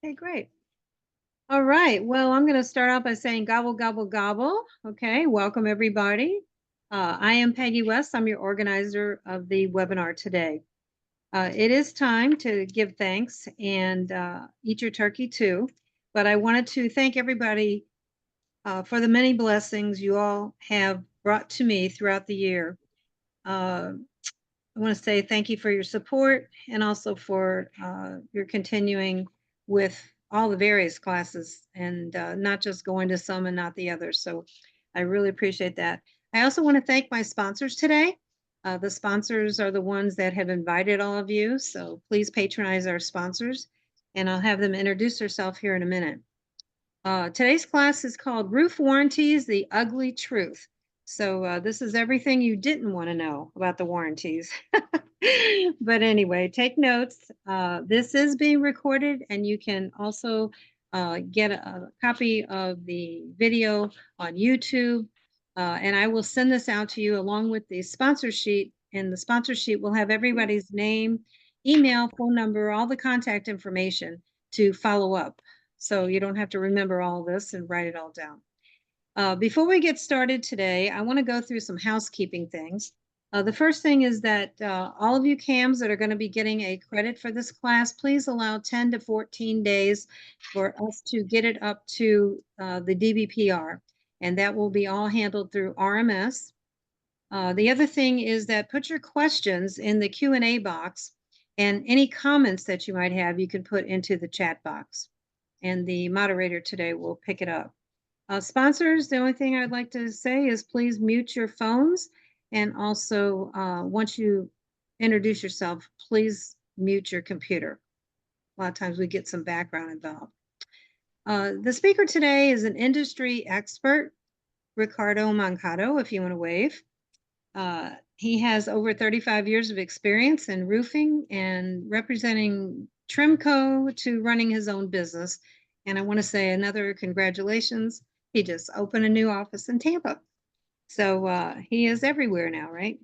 Okay, great. All right. Well, I'm going to start out by saying gobble, gobble, gobble. Okay. Welcome, everybody. I am Peggy West. I'm your organizer of the webinar today. It is time to give thanks and eat your turkey too. But I wanted to thank everybody for the many blessings you all have brought to me throughout the year. I want to say thank you for your support and also for your continuing with all the various classes and not just going to some and not the others. So I really appreciate that. I also want to thank my sponsors today. The sponsors are the ones that have invited all of you. So please patronize our sponsors and I'll have them introduce themselves here in a minute. Today's class is called Roof Warranties, The Ugly Truth. So this is everything you didn't want to know about the warranties. But anyway, take notes. This is being recorded and you can also get a copy of the video on YouTube. And I will send this out to you along with the sponsor sheet. And the sponsor sheet will have everybody's name, email, phone number, all the contact information to follow up. So you don't have to remember all this and write it all down. Before we get started today, I want to go through some housekeeping things. The first thing is that all of you CAMs that are going to be getting a credit for this class, please allow 10 to 14 days for us to get it up to the DBPR. And that will be all handled through RMS. The other thing is that put your questions in the Q&A box and any comments that you might have, you can put into the chat box. And the moderator today will pick it up. Sponsors, the only thing I'd like to say is please mute your phones. And also, once you introduce yourself, please mute your computer. A lot of times we get some background involved. The speaker today is an industry expert, Ricardo Moncada, if you want to wave. He has over 35 years of experience in roofing and representing Trimco to running his own business. And I want to say another congratulations. He just opened a new office in Tampa. So he is everywhere now, right?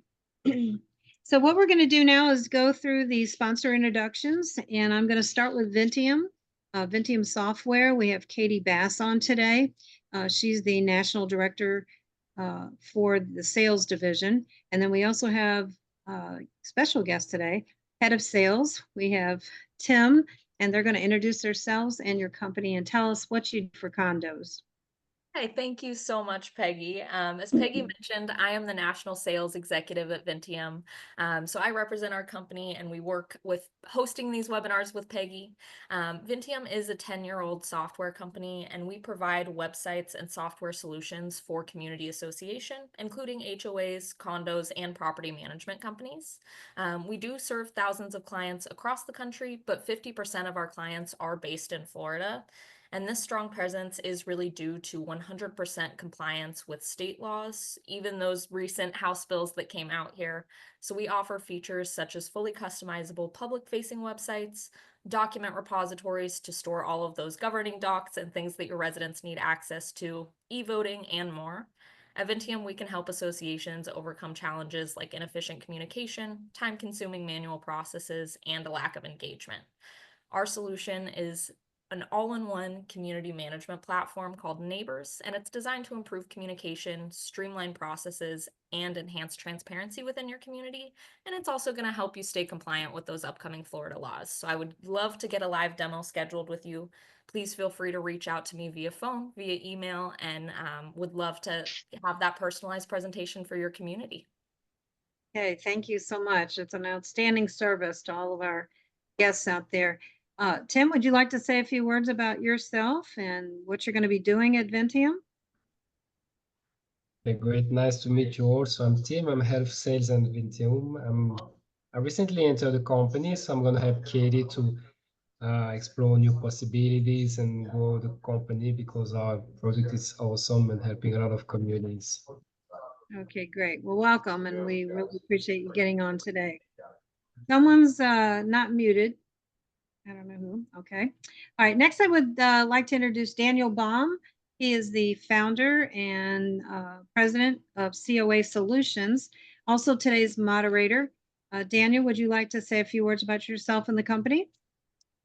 So what we're going to do now is go through the sponsor introductions. And I'm going to start with Vinteum. Vinteum Software. We have Katie Bass on today. She's the National Director for the sales division. And then we also have a special guest today, Head of Sales. We have Tim, and they're going to introduce themselves and your company and tell us what you do for condos. Hi, thank you so much, Peggy. As Peggy mentioned, I am the National Sales Executive at Vinteum. So I represent our company and we work with hosting these webinars with Peggy. Vinteum is a 10-year-old software company and we provide websites and software solutions for community association, including HOAs, condos, and property management companies. We do serve thousands of clients across the country, but 50% of our clients are based in Florida. And this strong presence is really due to 100% compliance with state laws, even those recent House bills that came out here. So we offer features such as fully customizable public-facing websites, document repositories to store all of those governing docs and things that your residents need access to, e-voting, and more. At Vinteum, we can help associations overcome challenges like inefficient communication, time-consuming manual processes, and a lack of engagement. Our solution is an all-in-one community management platform called Neigbrs, and it's designed to improve communication, streamline processes, and enhance transparency within your community. And it's also going to help you stay compliant with those upcoming Florida laws. So I would love to get a live demo scheduled with you. Please feel free to reach out to me via phone, via email, and would love to have that personalized presentation for your community. Okay, thank you so much. It's an outstanding service to all of our guests out there. Tim, would you like to say a few words about yourself and what you're going to be doing at Vinteum? Okay, great. Nice to meet you all. So I'm Tim. I'm head of sales at Vinteum. I recently entered the company, so I'm going to help Katie to explore new possibilities and grow the company because our product is awesome and helping a lot of communities. Okay, great. Well, welcome, and we really appreciate you getting on today. Someone's not muted. I don't know who. Okay. All right. Next, I would like to introduce Daniel Baum. He is the founder and president of COA Solutions. Also today's moderator. Daniel, would you like to say a few words about yourself and the company?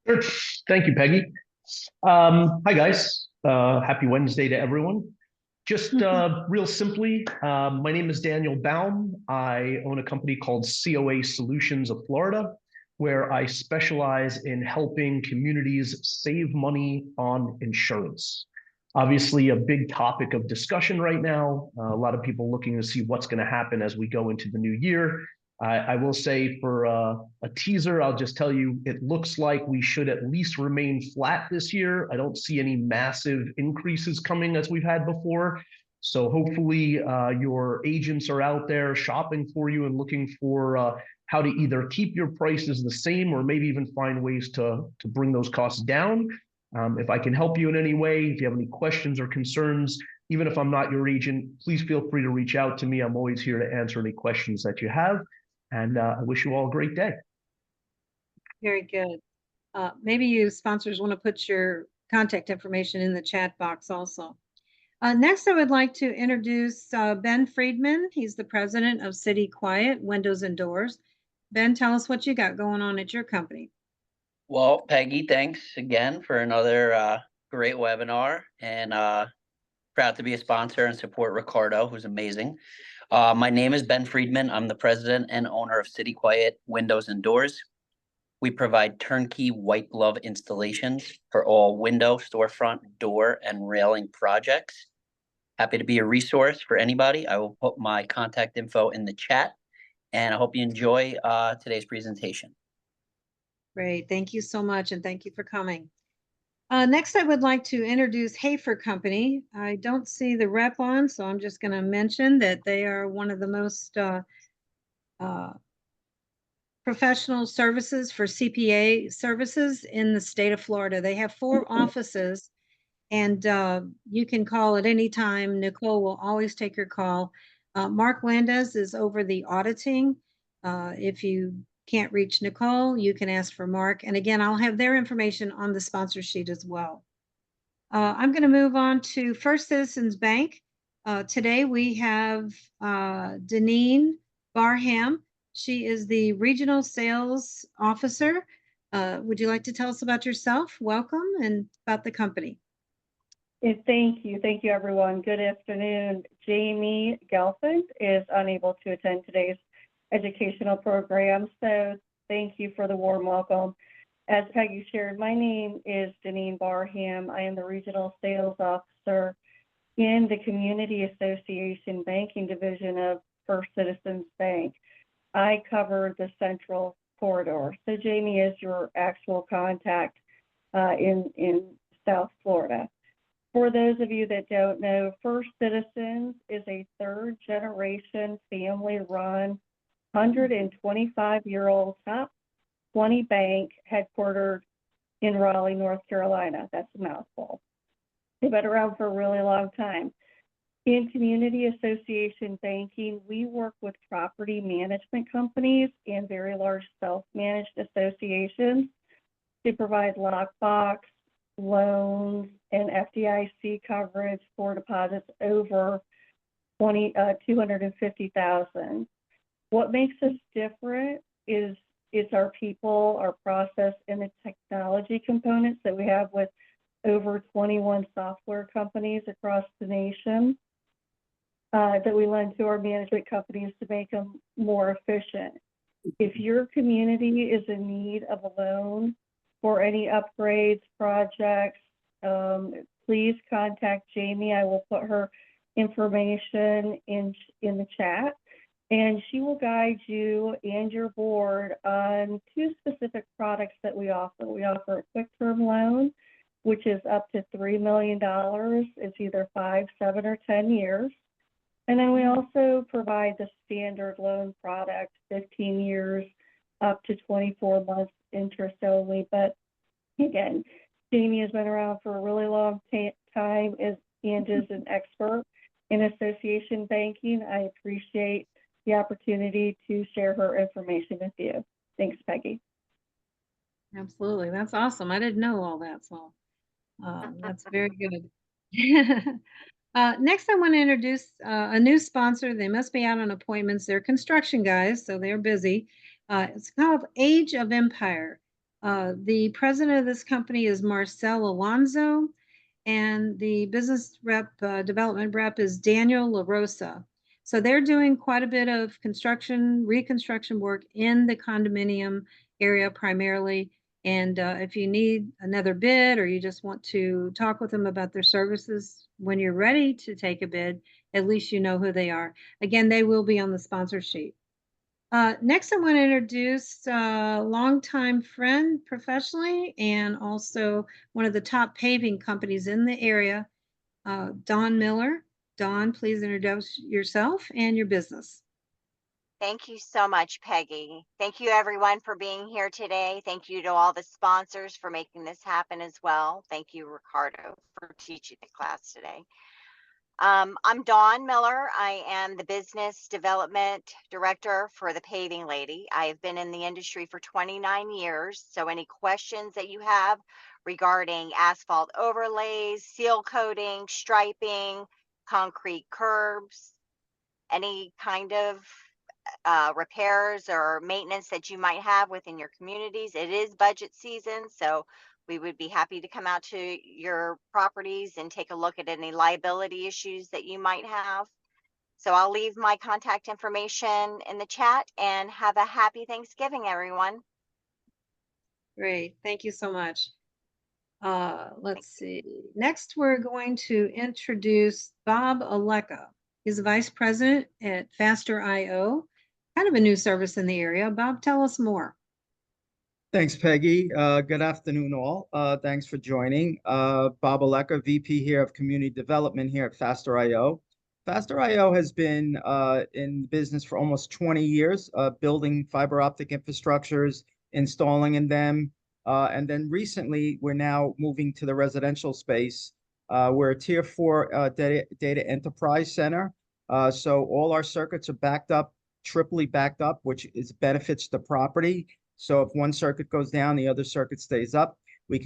Sure. Thank you, Peggy. Hi guys. Happy Wednesday to everyone. Just real simply, my name is Daniel Baum. I own a company called COA Solutions of Florida, where I specialize in helping communities save money on insurance. Obviously, a big topic of discussion right now. A lot of people looking to see what's going to happen as we go into the new year. I will say for a teaser, I'll just tell you, it looks like we should at least remain flat this year. I don't see any massive increases coming as we've had before. So hopefully your agents are out there shopping for you and looking for how to either keep your prices the same or maybe even find ways to bring those costs down. If I can help you in any way, if you have any questions or concerns, even if I'm not your agent, please feel free to reach out to me. I'm always here to answer any questions that you have. And I wish you all a great day. Very good. Maybe you sponsors want to put your contact information in the chat box also. Next, I would like to introduce Ben Friedman. He's the president of City Quiet Windows and Doors. Ben, tell us what you got going on at your company. Well, Peggy, thanks again for another great webinar, and proud to be a sponsor and support Ricardo, who's amazing. My name is Ben Friedman. I'm the president and owner of City Quiet Windows and Doors. We provide turnkey white glove installations for all window, storefront, door, and railing projects. Happy to be a resource for anybody. I will put my contact info in the chat, and I hope you enjoy today's presentation. Great. Thank you so much, and thank you for coming. Next, I would like to introduce Hafer Company. I don't see the rep on, so I'm just going to mention that they are one of the most professional services for CPA services in the state of Florida. They have 4 offices, and you can call at any time. Nicole will always take your call. Mark Landez is over the auditing. If you can't reach Nicole, you can ask for Mark. And again, I'll have their information on the sponsor sheet as well. I'm going to move on to First Citizens Bank. Today we have Deneen Barham. She is the regional sales officer. Would you like to tell us about yourself? Welcome, and about the company. Thank you. Thank you, everyone. Good afternoon. Jamie Gelfand is unable to attend today's educational program, so thank you for the warm welcome. As Peggy shared, my name is Deneen Barham. I am the regional sales officer in the Community Association Banking Division of First Citizens Bank. I cover the Central Corridor. So Jamie is your actual contact in South Florida. For those of you that don't know, First Citizens is a 3rd generation family-run 125-year-old top 20 bank headquartered in Raleigh, North Carolina. That's a mouthful. They've been around for a really long time. In community association banking, we work with property management companies and very large self-managed associations to provide lockbox, loans, and FDIC coverage for deposits over $250,000. What makes us different is our people, our process, and the technology components that we have with over 21 software companies across the nation that we lend to our management companies to make them more efficient. If your community is in need of a loan for any upgrades, projects, please contact Jamie. I will put her information in the chat, and she will guide you and your board on 2 specific products that we offer. We offer a quick term loan, which is up to $3 million. It's either 5, 7, or 10 years. And then we also provide the standard loan product, 15 years, up to 24 months interest only. But again, Jamie has been around for a really long time and is an expert in association banking. I appreciate the opportunity to share her information with you. Thanks, Peggy. Absolutely. That's awesome. I didn't know all that, so that's very good. Next, I want to introduce a new sponsor. They must be out on appointments. They're construction guys, so they're busy. It's called Age of Empire. The president of this company is Marcel Alonso, and the business rep, development rep is Daniel LaRosa. So they're doing quite a bit of construction, reconstruction work in the condominium area primarily. And if you need another bid or you just want to talk with them about their services when you're ready to take a bid, at least you know who they are. Again, they will be on the sponsor sheet. Next, I want to introduce a longtime friend professionally and also one of the top paving companies in the area, Dawn Miller. Dawn, please introduce yourself and your business. Thank you so much, Peggy. Thank you, everyone, for being here today. Thank you to all the sponsors for making this happen as well. Thank you, Ricardo, for teaching the class today. I'm Dawn Miller. I am the Business Development Director for the Paving Lady. I have been in the industry for 29 years, so any questions that you have regarding asphalt overlays, seal coating, striping, concrete curbs, any kind of repairs or maintenance that you might have within your communities. It is budget season, so we would be happy to come out to your properties and take a look at any liability issues that you might have. So I'll leave my contact information in the chat, and have a happy Thanksgiving, everyone. Great, thank you so much. Let's see. Next, we're going to introduce Bob Aleka. He's the Vice President at Faster.io, kind of a new service in the area. Bob, tell us more. Thanks, Peggy. Good afternoon, all. Thanks for joining. Bob Aleka, VP here of Community Development here at Faster.io. Faster.io has been in business for almost 20 years, building fiber optic infrastructures, installing in them. And then recently, we're now moving to the residential space. We're a Tier 4 data enterprise center. So all our circuits are backed up, triply backed up, which benefits the property. So if one circuit goes down, the other circuit stays up.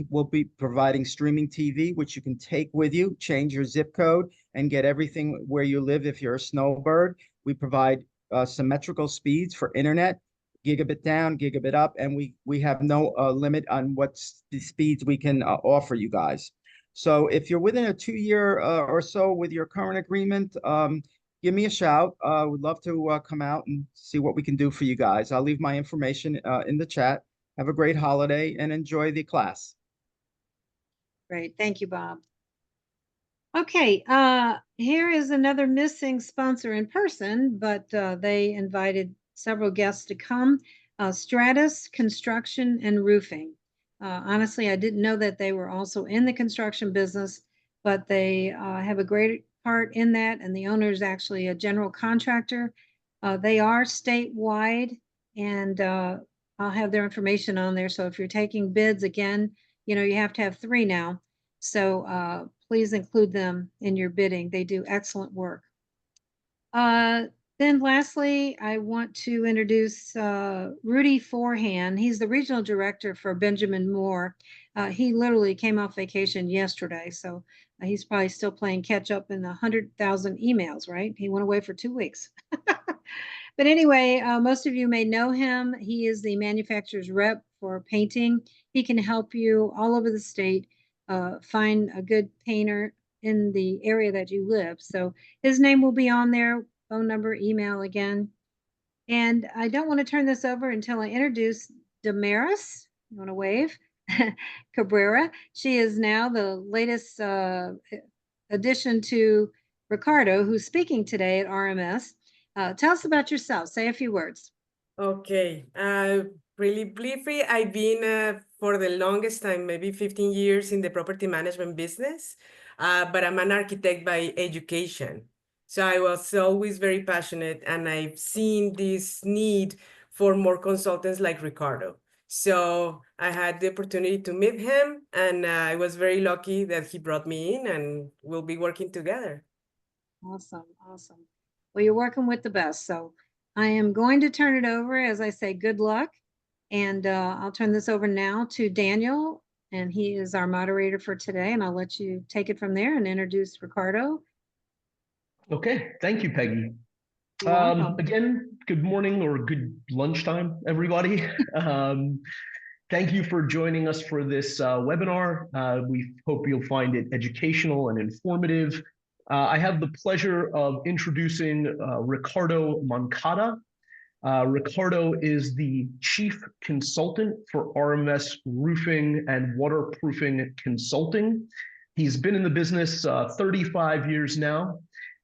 We'll be providing streaming TV, which you can take with you, change your zip code, and get everything where you live if you're a snowbird. We provide symmetrical speeds for internet, gigabit down, gigabit up, and we have no limit on what the speeds we can offer you guys. So if you're within a 2-year or so with your current agreement, give me a shout. We'd love to come out and see what we can do for you guys. I'll leave my information in the chat. Have a great holiday and enjoy the class. Great, thank you, Bob. Okay, here is another missing sponsor in person, but they invited several guests to come. Stratus Construction and Roofing. Honestly, I didn't know that they were also in the construction business, but they have a great part in that, and the owner is actually a general contractor. They are statewide, and I'll have their information on there. So if you're taking bids again, you know, you have to have 3 now. So please include them in your bidding. They do excellent work. Then lastly, I want to introduce Rudy Forehand. He's the regional director for Benjamin Moore. He literally came off vacation yesterday, so he's probably still playing catch up in the 100,000 emails, right? He went away for 2 weeks. But anyway, most of you may know him. He is the manufacturer's rep for painting. He can help you all over the state find a good painter in the area that you live. So his name will be on there, phone number, email again. And I don't want to turn this over until I introduce Damaris. You want to wave? Cabrera. She is now the latest addition to Ricardo, who's speaking today at RMS. Tell us about yourself. Say a few words. Okay, really briefly, I've been for the longest time, maybe 15 years in the property management business, but I'm an architect by education. So I was always very passionate, and I've seen this need for more consultants like Ricardo. So I had the opportunity to meet him, and I was very lucky that he brought me in, and we'll be working together. Awesome, awesome. Well, you're working with the best. So I am going to turn it over, as I say, good luck. And I'll turn this over now to Daniel, and he is our moderator for today. And I'll let you take it from there and introduce Ricardo. Okay, thank you, Peggy. You're welcome. Again, good morning or good lunchtime, everybody. Thank you for joining us for this webinar. We hope you'll find it educational and informative. I have the pleasure of introducing Ricardo Moncada. Ricardo is the Chief Consultant for RMS Roofing and Waterproofing Consulting. He's been in the business 35 years now.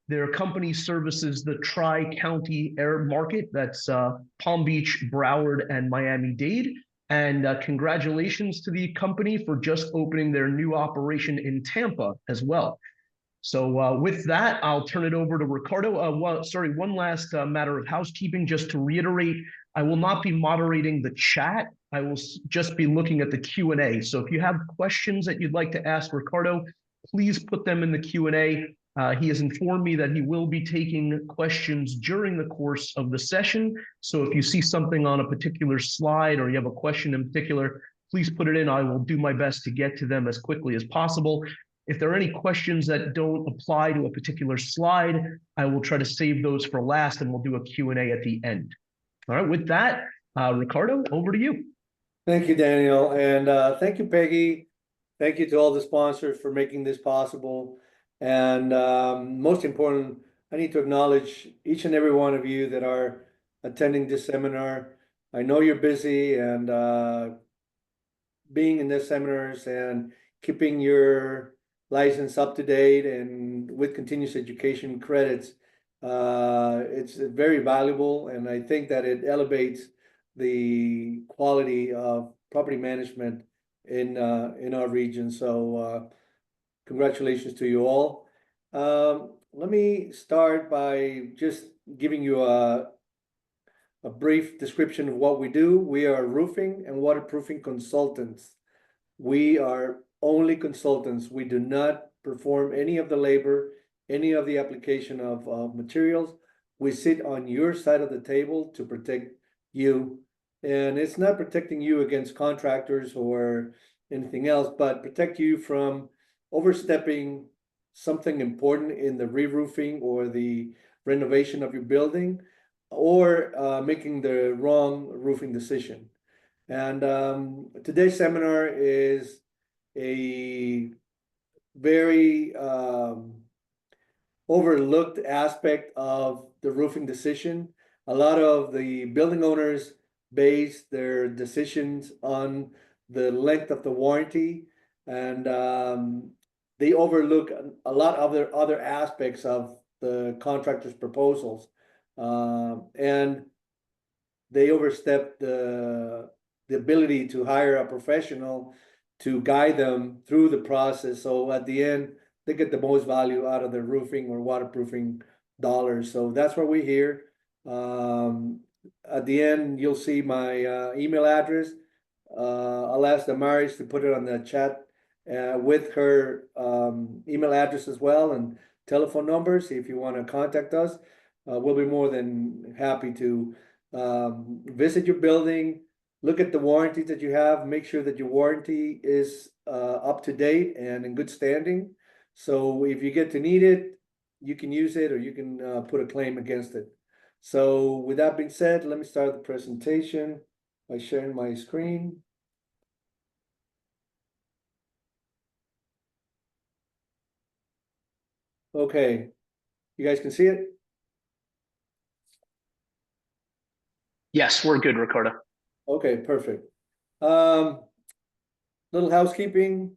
Their company services the Tri-County air market. That's Palm Beach, Broward, and Miami-Dade. And congratulations to the company for just opening their new operation in Tampa as well. So with that, I'll turn it over to Ricardo. One last matter of housekeeping, just to reiterate, I will not be moderating the chat. I will just be looking at the Q&A. So if you have questions that you'd like to ask Ricardo, please put them in the Q&A. He has informed me that he will be taking questions during the course of the session. So if you see something on a particular slide or you have a question in particular, please put it in. I will do my best to get to them as quickly as possible. If there are any questions that don't apply to a particular slide, I will try to save those for last, and we'll do a Q&A at the end. All right, with that, Ricardo, over to you. Thank you, Daniel, and thank you, Peggy. Thank you to all the sponsors for making this possible. And most important, I need to acknowledge each and every one of you that are attending this seminar. I know you're busy, and being in these seminars and keeping your license up to date and with continuous education credits, it's very valuable, and I think that it elevates the quality of property management in our region. So congratulations to you all. Let me start by just giving you a brief description of what we do. We are roofing and waterproofing consultants. We are only consultants. We do not perform any of the labor, any of the application of materials. We sit on your side of the table to protect you. And it's not protecting you against contractors or anything else, but protect you from overstepping something important in the re-roofing or the renovation of your building, or making the wrong roofing decision. And today's seminar is a very overlooked aspect of the roofing decision. A lot of the building owners base their decisions on the length of the warranty, and they overlook a lot of other aspects of the contractor's proposals, and they overstep the ability to hire a professional to guide them through the process. So at the end, they get the most value out of their roofing or waterproofing dollars. So that's why we're here. At the end, you'll see my email address. I'll ask Damaris to put it on the chat with her email address as well, and telephone numbers if you want to contact us. We'll be more than happy to visit your building, look at the warranties that you have, make sure that your warranty is up to date and in good standing. So if you get to need it, you can use it, or you can put a claim against it. So with that being said, let me start the presentation by sharing my screen. Okay, you guys can see it? Yes, we're good, Ricardo. Okay, perfect. Little housekeeping.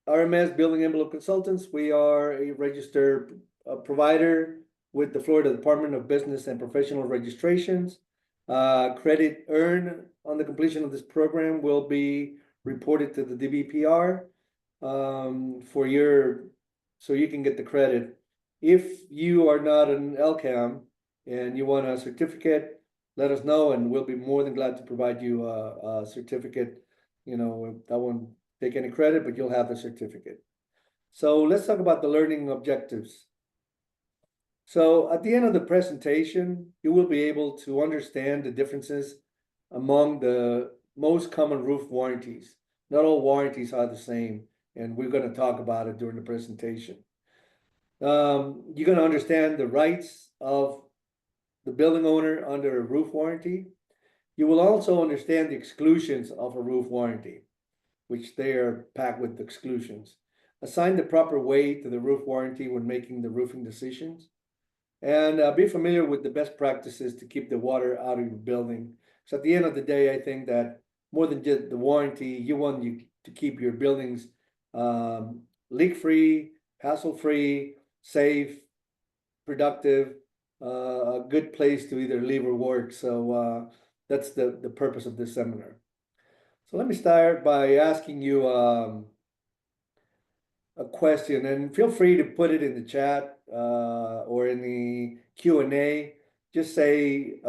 RMS Building Envelope Consultants. We are a registered provider with the Florida Department of Business and Professional Registrations. Credit earned on the completion of this program will be reported to the DBPR so you can get the credit. If you are not an LCAM and you want a certificate, let us know, and we'll be more than glad to provide you a certificate. You know, I won't take any credit, but you'll have the certificate. So let's talk about the learning objectives. So at the end of the presentation, you will be able to understand the differences among the most common roof warranties. Not all warranties are the same, and we're going to talk about it during the presentation. You're going to understand the rights of the building owner under a roof warranty. You will also understand the exclusions of a roof warranty, which they are packed with exclusions. Assign the proper weight to the roof warranty when making the roofing decisions. And be familiar with the best practices to keep the water out of your building. So at the end of the day, I think that more than just the warranty, you want to keep your buildings leak-free, hassle-free, safe, productive, a good place to either live or work. So that's the purpose of this seminar. So let me start by asking you a question, and feel free to put it in the chat or in the Q&A. Just say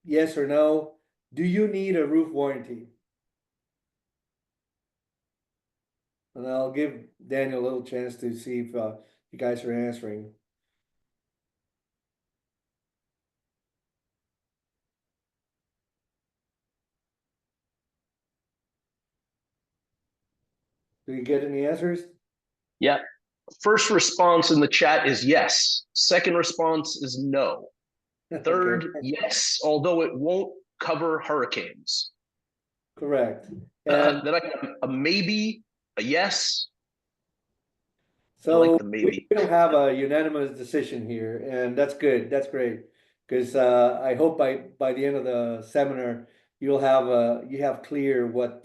yes or no. Do you need a roof warranty? And I'll give Daniel a little chance to see if you guys are answering. Do you get any answers? Yeah. First response in the chat is yes. Second response is no. Third, Okay. yes, although it won't cover hurricanes. Correct. And Then I got a maybe, a yes. I so like the we maybe. don't have a unanimous decision here, and that's good. That's great, because I hope by the end of the seminar you'll have you have clear what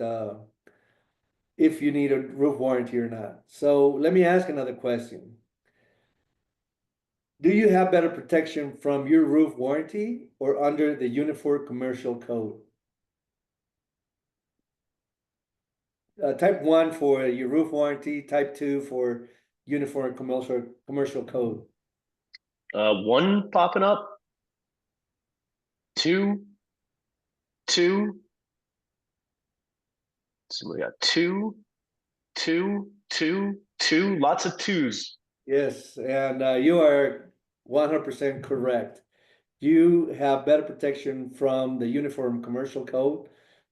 if you need a roof warranty or not. So let me ask another question. Do you have better protection from your roof warranty or under the Uniform Commercial Code? Type 1 for your roof warranty, type 2 for Uniform Commercial Code. 1 popping up. 2. So we got 2, 2. Lots of 2s. Yes, and you are 100% correct. You have better protection from the Uniform Commercial Code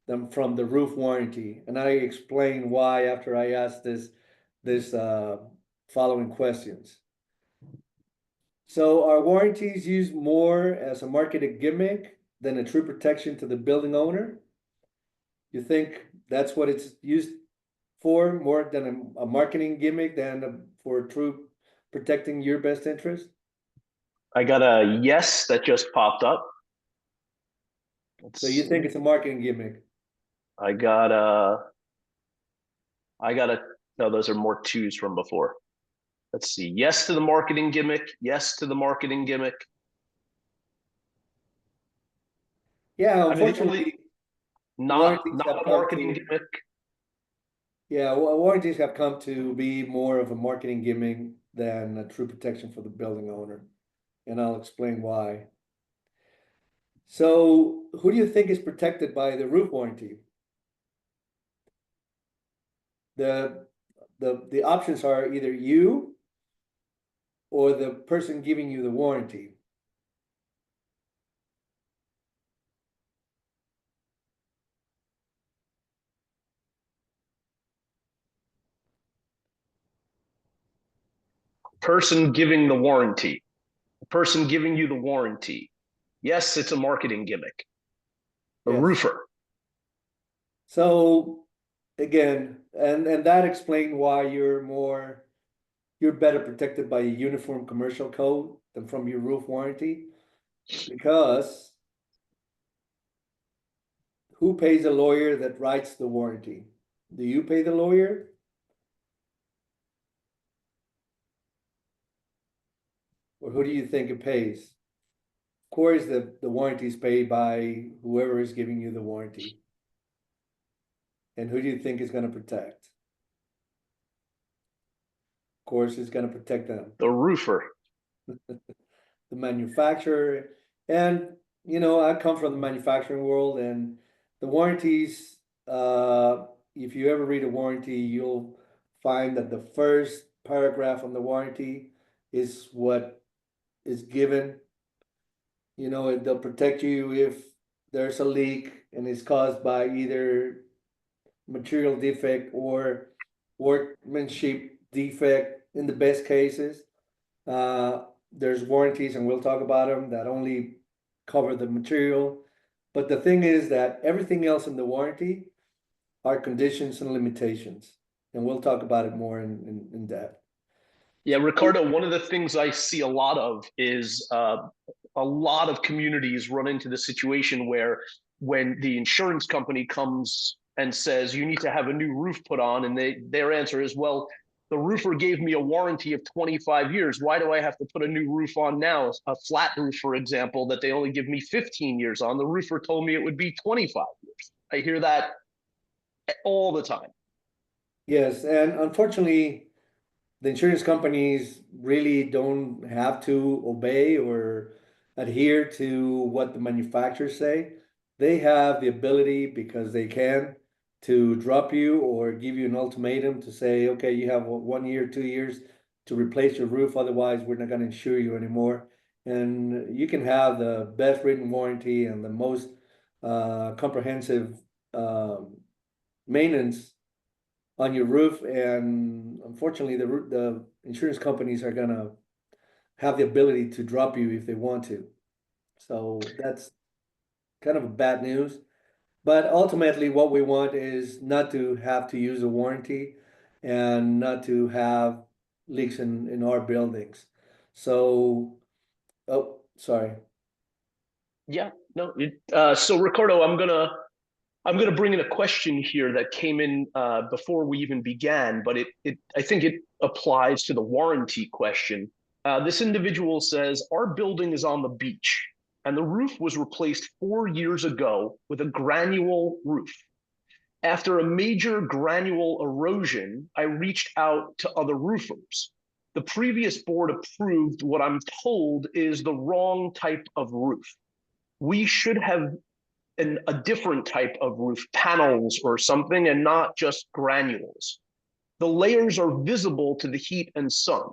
than from the roof warranty. And I explain why after I ask this following questions. So are warranties used more as a marketing gimmick than a true protection to the building owner? You think that's what it's used for, more than a marketing gimmick than for true protecting your best interest? I got a yes that just popped up. So you think it's a marketing gimmick? I got no, those are more 2s from before. Let's see. Yes to the marketing gimmick. Yes to the marketing gimmick. Yeah, I mean, unfortunately, not warranties have a come marketing to- gimmick. yeah, warranties have come to be more of a marketing gimmick than a true protection for the building owner. And I'll explain why. So who do you think is protected by the roof warranty? The options are either you or the person giving you the warranty. Person giving the warranty. The person giving you the warranty. Yes, it's a marketing gimmick. A Yes. roofer. So again, and that explains why you're better protected by a Uniform Commercial Code than from your roof warranty, because who pays the lawyer that writes the warranty? Do you pay the lawyer? Or who do you think it pays? Of course, the warranty is paid by whoever is giving you the warranty. And who do you think is going to protect? Of course, it's going to protect them. The roofer. The manufacturer. And you know, I come from the manufacturing world, and the warranties, if you ever read a warranty, you'll find that the first paragraph on the warranty is what is given. You know, they'll protect you if there's a leak and it's caused by either material defect or workmanship defect in the best cases. There's warranties, and we'll talk about them, that only cover the material. But the thing is that everything else in the warranty are conditions and limitations. And we'll talk about it more in depth. Yeah, Ricardo, one of the things I see a lot of is a lot of communities run into the situation where when the insurance company comes and says you need to have a new roof put on, and their answer is, well, the roofer gave me a warranty of 25 years. Why do I have to put a new roof on now? A flat roof, for example, that they only give me 15 years on. The roofer told me it would be 25 years. I hear that all the time. Yes, and unfortunately, the insurance companies really don't have to obey or adhere to what the manufacturers say. They have the ability, because they can, to drop you or give you an ultimatum to say, okay, you have 1 year, 2 years to replace your roof, otherwise we're not going to insure you anymore. And you can have the best written warranty and the most comprehensive maintenance on your roof, and unfortunately the insurance companies are gonna have the ability to drop you if they want to. So that's kind of a bad news. But ultimately what we want is not to have to use a warranty and not to have leaks in our buildings. So, oh, sorry. Yeah, no. So Ricardo, I'm gonna bring in a question here that came in before we even began, but I think it applies to the warranty question. This individual says, our building is on the beach and the roof was replaced 4 years ago with a granule roof. After a major granule erosion, I reached out to other roofers. The previous board approved what I'm told is the wrong type of roof. We should have a different type of roof, panels or something, and not just granules. The layers are visible to the heat and sun.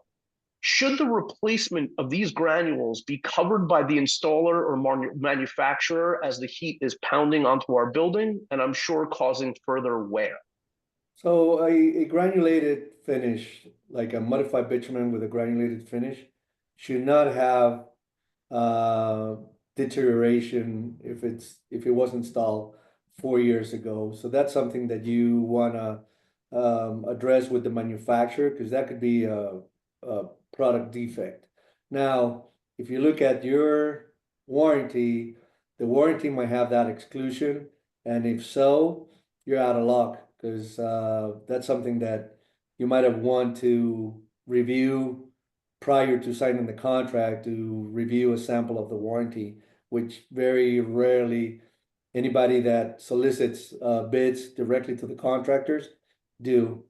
Should the replacement of these granules be covered by the installer or manufacturer as the heat is pounding onto our building, and I'm sure causing further wear? So a granulated finish, like a modified bitumen with a granulated finish, should not have deterioration if it was installed 4 years ago. So that's something that you wanna address with the manufacturer, because that could be a product defect. Now, if you look at your warranty, the warranty might have that exclusion, and if so, you're out of luck, because that's something that you might have want to review prior to signing the contract, to review a sample of the warranty, which very rarely anybody that solicits bids directly to the contractors do.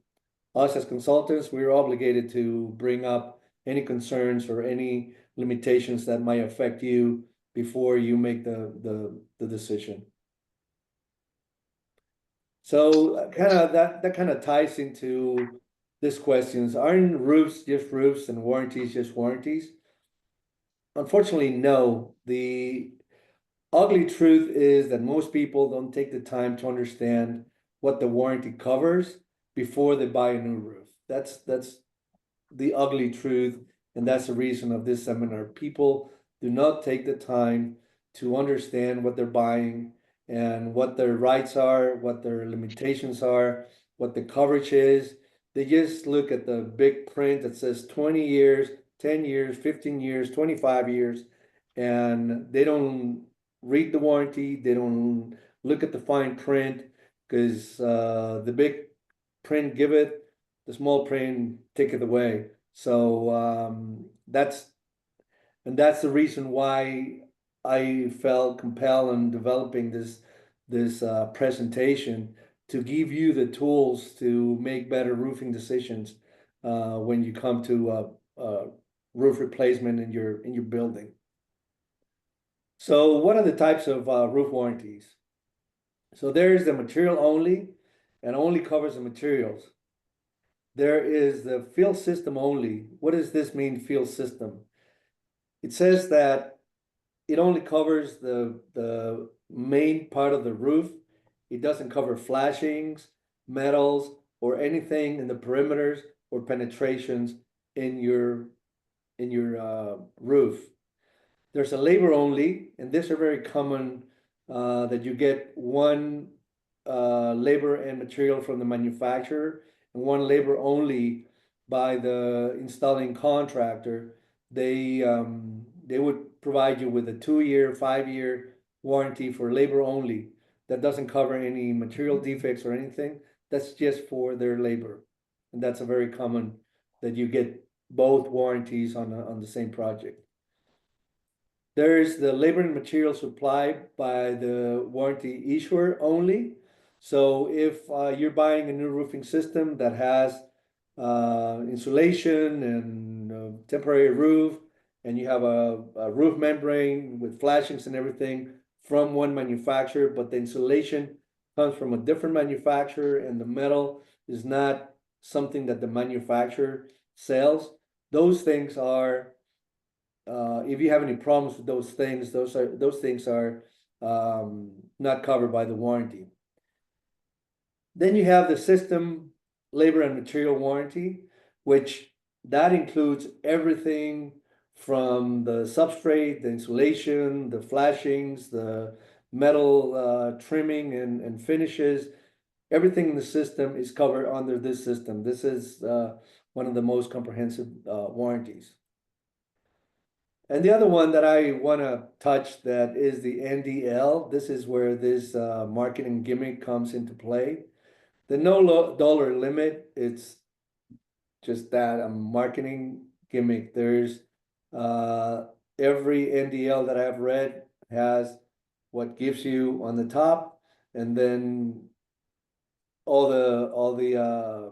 Us as consultants, we're obligated to bring up any concerns or any limitations that might affect you before you make the decision. So that kind of ties into this questions. Aren't roofs just roofs and warranties just warranties? Unfortunately, no. The ugly truth is that most people don't take the time to understand what the warranty covers before they buy a new roof. That's the ugly truth, and that's the reason of this seminar. People do not take the time to understand what they're buying and what their rights are, what their limitations are, what the coverage is. They just look at the big print that says 20 years, 10 years, 15 years, 25 years, and they don't read the warranty. They don't look at the fine print, because the big print give it, the small print take it away. So that's the reason why I felt compelled in developing this presentation, to give you the tools to make better roofing decisions when you come to roof replacement in your building. So what are the types of roof warranties? So there's the material only, and only covers the materials. There is the field system only. What does this mean, field system? It says that it only covers the main part of the roof. It doesn't cover flashings, metals, or anything in the perimeters or penetrations in your roof. There's a labor only, and these are very common, that you get one labor and material from the manufacturer and one labor only by the installing contractor. They would provide you with a 2-year, 5-year warranty for labor only. That doesn't cover any material defects or anything. That's just for their labor. And that's a very common that you get both warranties on the same project. There's the labor and material supplied by the warranty issuer only. So if you're buying a new roofing system that has insulation and temporary roof, and you have a roof membrane with flashings and everything from one manufacturer, but the insulation comes from a different manufacturer and the metal is not something that the manufacturer sells, those things are, if you have any problems with those things are not covered by the warranty. Then you have the system labor and material warranty, which that includes everything from the substrate, the insulation, the flashings, the metal trimming and finishes. Everything in the system is covered under this system. This is one of the most comprehensive warranties. And the other one that I want to touch that is the NDL. This is where this marketing gimmick comes into play. The no dollar limit, it's just that, a marketing gimmick. There's every NDL that I've read has what gives you on the top, and then all the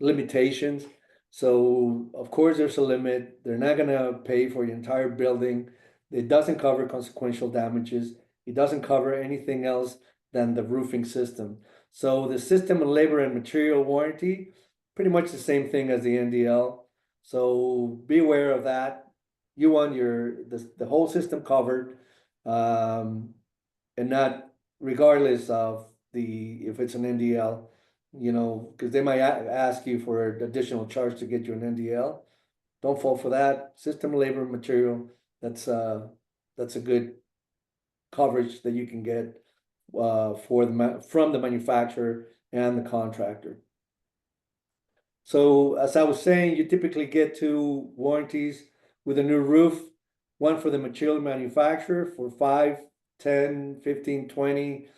limitations. So of course there's a limit. They're not gonna pay for your entire building. It doesn't cover consequential damages. It doesn't cover anything else than the roofing system. So the system and labor and material warranty, pretty much the same thing as the NDL. So be aware of that. You want the whole system covered, and not regardless of if it's an NDL, you know, because they might ask you for an additional charge to get you an NDL. Don't fall for that. System, labor, material, that's a good coverage that you can get from the manufacturer and the contractor. So as I was saying, you typically get 2 warranties with a new roof, one for the material manufacturer for 5, 10, 15, 20.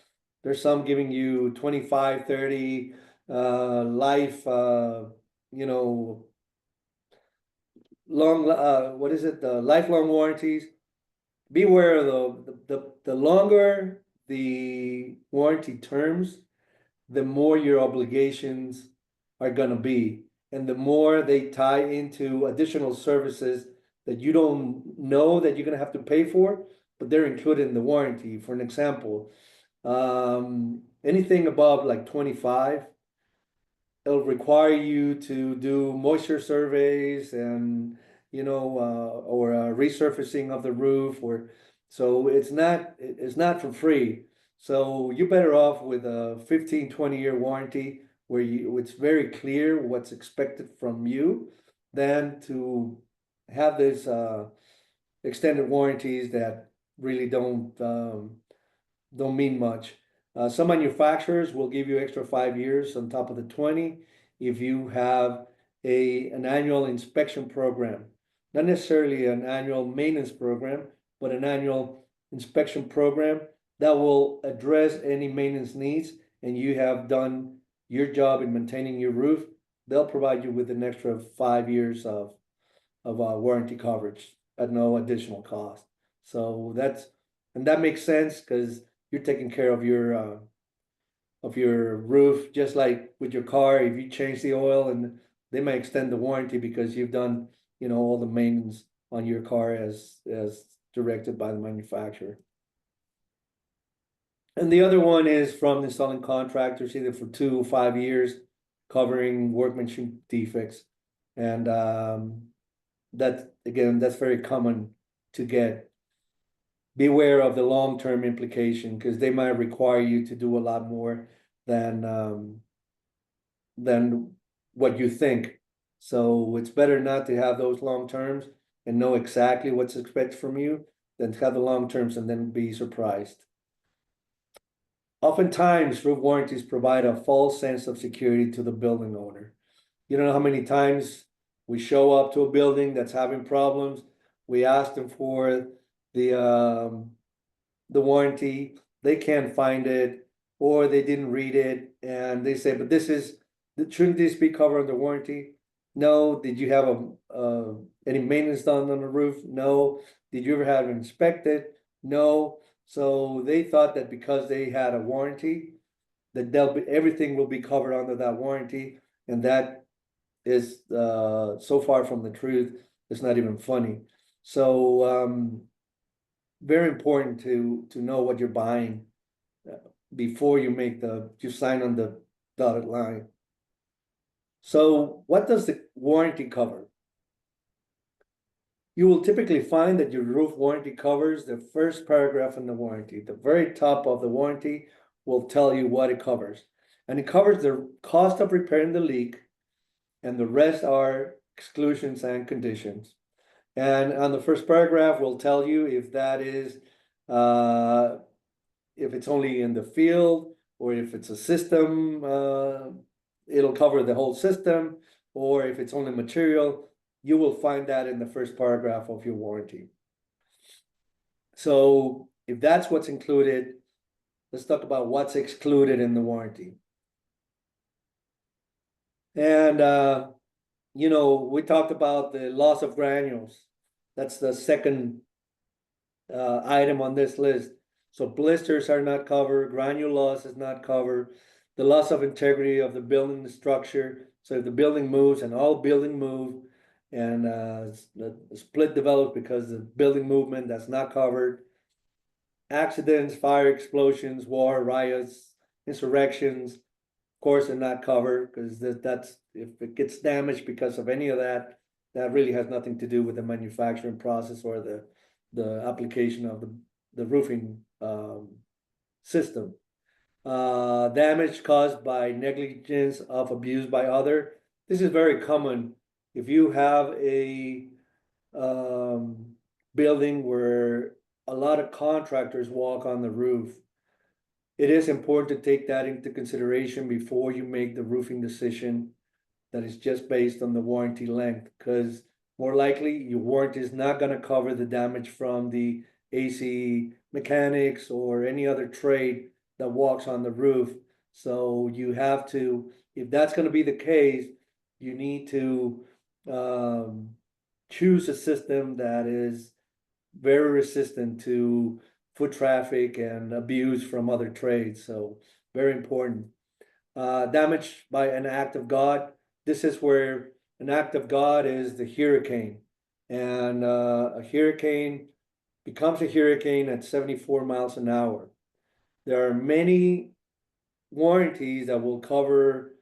There's some giving you 25, 30 life, you know, long, what is it? The lifelong warranties. Beware though, the longer the warranty terms, the more your obligations are gonna be, and the more they tie into additional services that you don't know that you're gonna have to pay for, but they're included in the warranty. For an example, anything above like 25, it'll require you to do moisture surveys and, you know, or resurfacing of the roof, or so it's not for free. So you're better off with a 15, 20-year warranty where it's very clear what's expected from you than to have these extended warranties that really don't mean much. Some manufacturers will give you extra 5 years on top of the 20 if you have an annual inspection program. Not necessarily an annual maintenance program, but an annual inspection program that will address any maintenance needs, and you have done your job in maintaining your roof. They'll provide you with an extra 5 years of warranty coverage at no additional cost. So that makes sense because you're taking care of your roof, just like with your car. If you change the oil, and they may extend the warranty because you've done, you know, all the maintenance on your car as directed by the manufacturer. And the other one is from the installing contractors, either for 2 or 5 years, covering workmanship defects. And that's very common to get. Beware of the long-term implication, because they might require you to do a lot more than what you think. So it's better not to have those long terms and know exactly what's expected from you, than to have the long terms and then be surprised. Oftentimes, roof warranties provide a false sense of security to the building owner. You don't know how many times we show up to a building that's having problems. We ask them for the warranty. They can't find it, or they didn't read it, and they say, "But shouldn't this be covered under warranty?" No. Did you have any maintenance done on the roof? No. Did you ever have it inspected? No. So they thought that because they had a warranty, that everything will be covered under that warranty, and that is so far from the truth. It's not even funny. So very important to know what you're buying before you sign on the dotted line. So what does the warranty cover? You will typically find that your roof warranty covers the first paragraph in the warranty. The very top of the warranty will tell you what it covers. And it covers the cost of repairing the leak, and the rest are exclusions and conditions. And on the first paragraph, we'll tell you if that is, if it's only in the field, or if it's a system, it'll cover the whole system, or if it's only material. You will find that in the first paragraph of your warranty. So if that's what's included, let's talk about what's excluded in the warranty. And, we talked about the loss of granules. That's the second item on this list. So blisters are not covered, granule loss is not covered, the loss of integrity of the building structure. So if the building moves, and all building move, and the split develops because the building movement, that's not covered. Accidents, fire, explosions, war, riots, insurrections, of course, are not covered, because that's if it gets damaged because of any of that, that really has nothing to do with the manufacturing process or the application of the roofing system. Damage caused by negligence of abuse by other. This is very common. If you have a building where a lot of contractors walk on the roof, it is important to take that into consideration before you make the roofing decision that is just based on the warranty length, because more likely your warranty is not going to cover the damage from the AC mechanics or any other trade that walks on the roof. So you have to, if that's going to be the case, you need to choose a system that is very resistant to foot traffic and abuse from other trades. So very important. Damage by an act of God. This is where an act of God is the hurricane. And a hurricane becomes a hurricane at 74 miles an hour. There are many warranties that will cover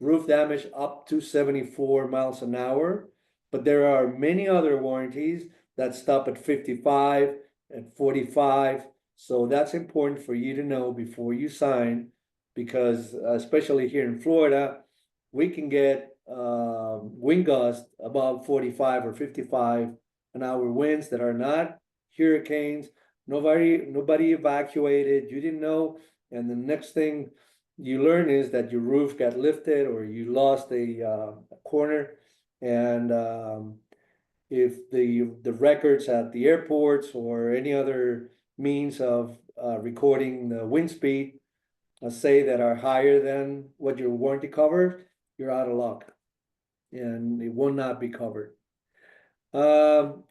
roof damage up to 74 miles an hour, but there are many other warranties that stop at 55, at 45. So that's important for you to know before you sign, because especially here in Florida, we can get wind gusts above 45 or 55 an hour winds that are not hurricanes. Nobody evacuated, you didn't know, and the next thing you learn is that your roof got lifted or you lost a corner. And if the records at the airports or any other means of recording the wind speed say that are higher than what your warranty covered, you're out of luck and it will not be covered.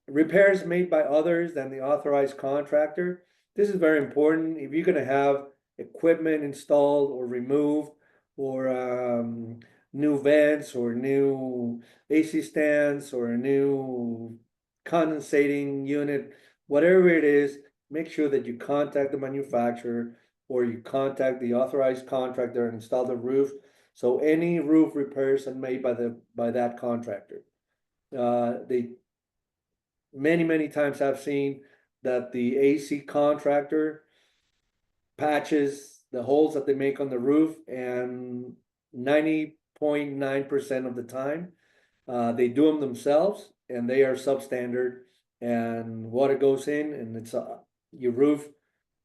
Repairs made by others than the authorized contractor. This is very important. If you're going to have equipment installed or removed, or new vents or new AC stands or a new condensating unit, whatever it is, make sure that you contact the manufacturer or you contact the authorized contractor and install the roof. So any roof repairs are made by that contractor. Many times I've seen that the AC contractor patches the holes that they make on the roof, and 90.9% of the time they do them themselves and they are substandard, and water goes in and it's your roof.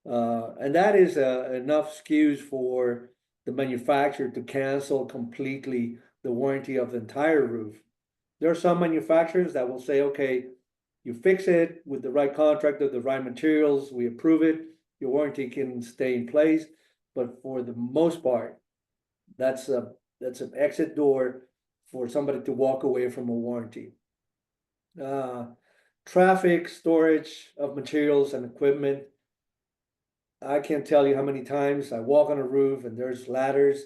And that is enough excuse for the manufacturer to cancel completely the warranty of the entire roof. There are some manufacturers that will say, okay, you fix it with the right contractor, the right materials, we approve it, your warranty can stay in place. But for the most part, that's an exit door for somebody to walk away from a warranty. Traffic, storage of materials and equipment. I can't tell you how many times I walk on a roof and there's ladders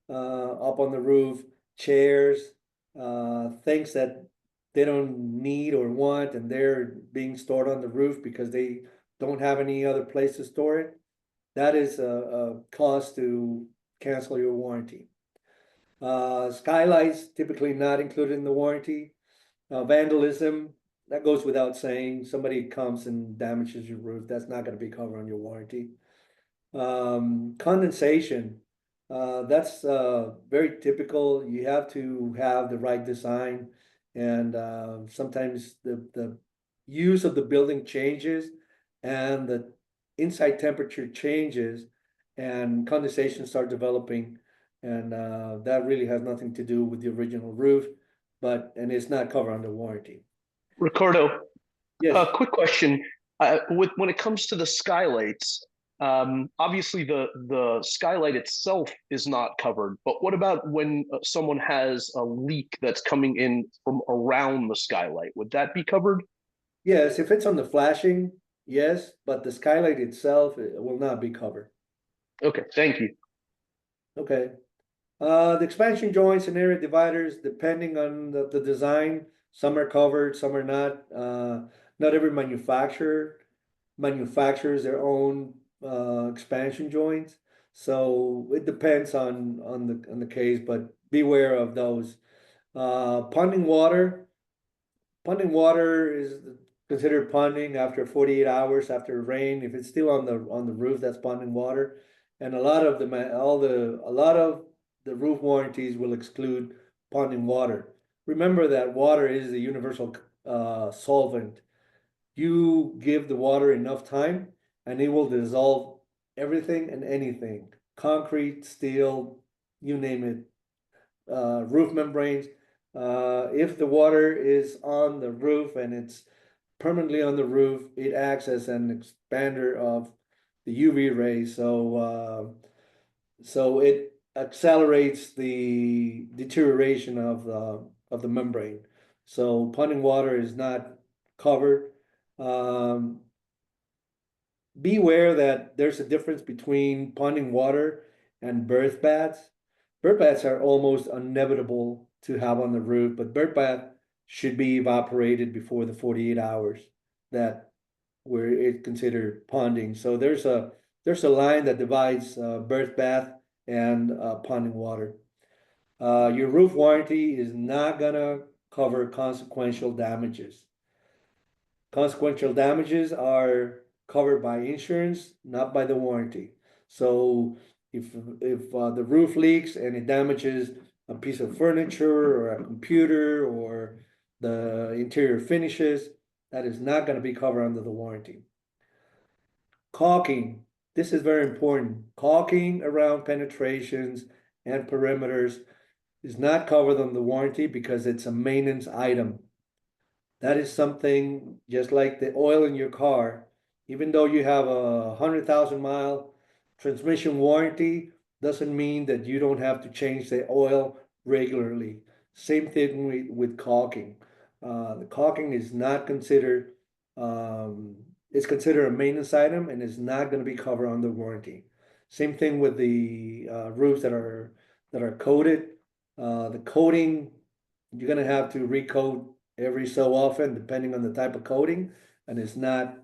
up on the roof, chairs, things that they don't need or want, and they're being stored on the roof because they don't have any other place to store it. That is a cause to cancel your warranty. Skylights typically not included in the warranty. Vandalism, that goes without saying. Somebody comes and damages your roof, that's not going to be covered on your warranty. Condensation, that's very typical. You have to have the right design, and sometimes the use of the building changes and the inside temperature changes and condensation start developing, and that really has nothing to do with the original roof, and it's not covered under warranty. Ricardo, Yes. quick question. When it comes to the skylights, obviously the skylight itself is not covered, but what about when someone has a leak that's coming in from around the skylight? Would that be covered? Yes, if it's on the flashing, yes, but the skylight itself will not be covered. Okay, thank you. Okay. The expansion joints and area dividers, depending on the design, some are covered, some are not. Not every manufacturer manufactures their own expansion joints, so it depends on the case, but beware of those. Ponding water. Ponding water is considered ponding after 48 hours after rain. If it's still on the roof, that's ponding water. And a lot of the roof warranties will exclude ponding water. Remember that water is the universal solvent. You give the water enough time and it will dissolve everything and anything. Concrete, steel, you name it. Roof membranes. If the water is on the roof and it's permanently on the roof, it acts as an expander of the UV rays. So it accelerates the deterioration of the membrane. So ponding water is not covered. Beware that there's a difference between ponding water and birth baths. Birth baths are almost inevitable to have on the roof, but birth bath should be evaporated before the 48 hours that where it's considered ponding. So there's a line that divides birth bath and ponding water. Your roof warranty is not gonna cover consequential damages. Consequential damages are covered by insurance, not by the warranty. So if the roof leaks and it damages a piece of furniture or a computer or the interior finishes, that is not going to be covered under the warranty. Caulking, this is very important. Caulking around penetrations and perimeters is not covered under the warranty because it's a maintenance item. That is something just like the oil in your car. Even though you have a 100,000-mile transmission warranty, doesn't mean that you don't have to change the oil regularly. Same thing with caulking. The caulking is not considered, it's considered a maintenance item and is not going to be covered under warranty. Same thing with the roofs that are coated. The coating, you're going to have to recoat every so often, depending on the type of coating, and it's not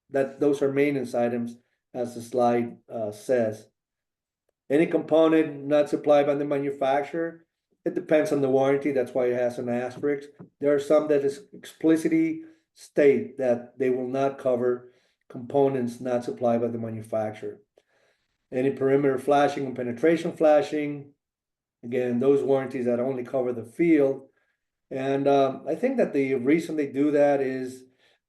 that those are maintenance items, as the slide says. Any component not supplied by the manufacturer, it depends on the warranty. That's why it has an asterisk. There are some that is explicitly state that they will not cover components not supplied by the manufacturer. Any perimeter flashing and penetration flashing, again, those warranties that only cover the field. And I think that the reason they do that is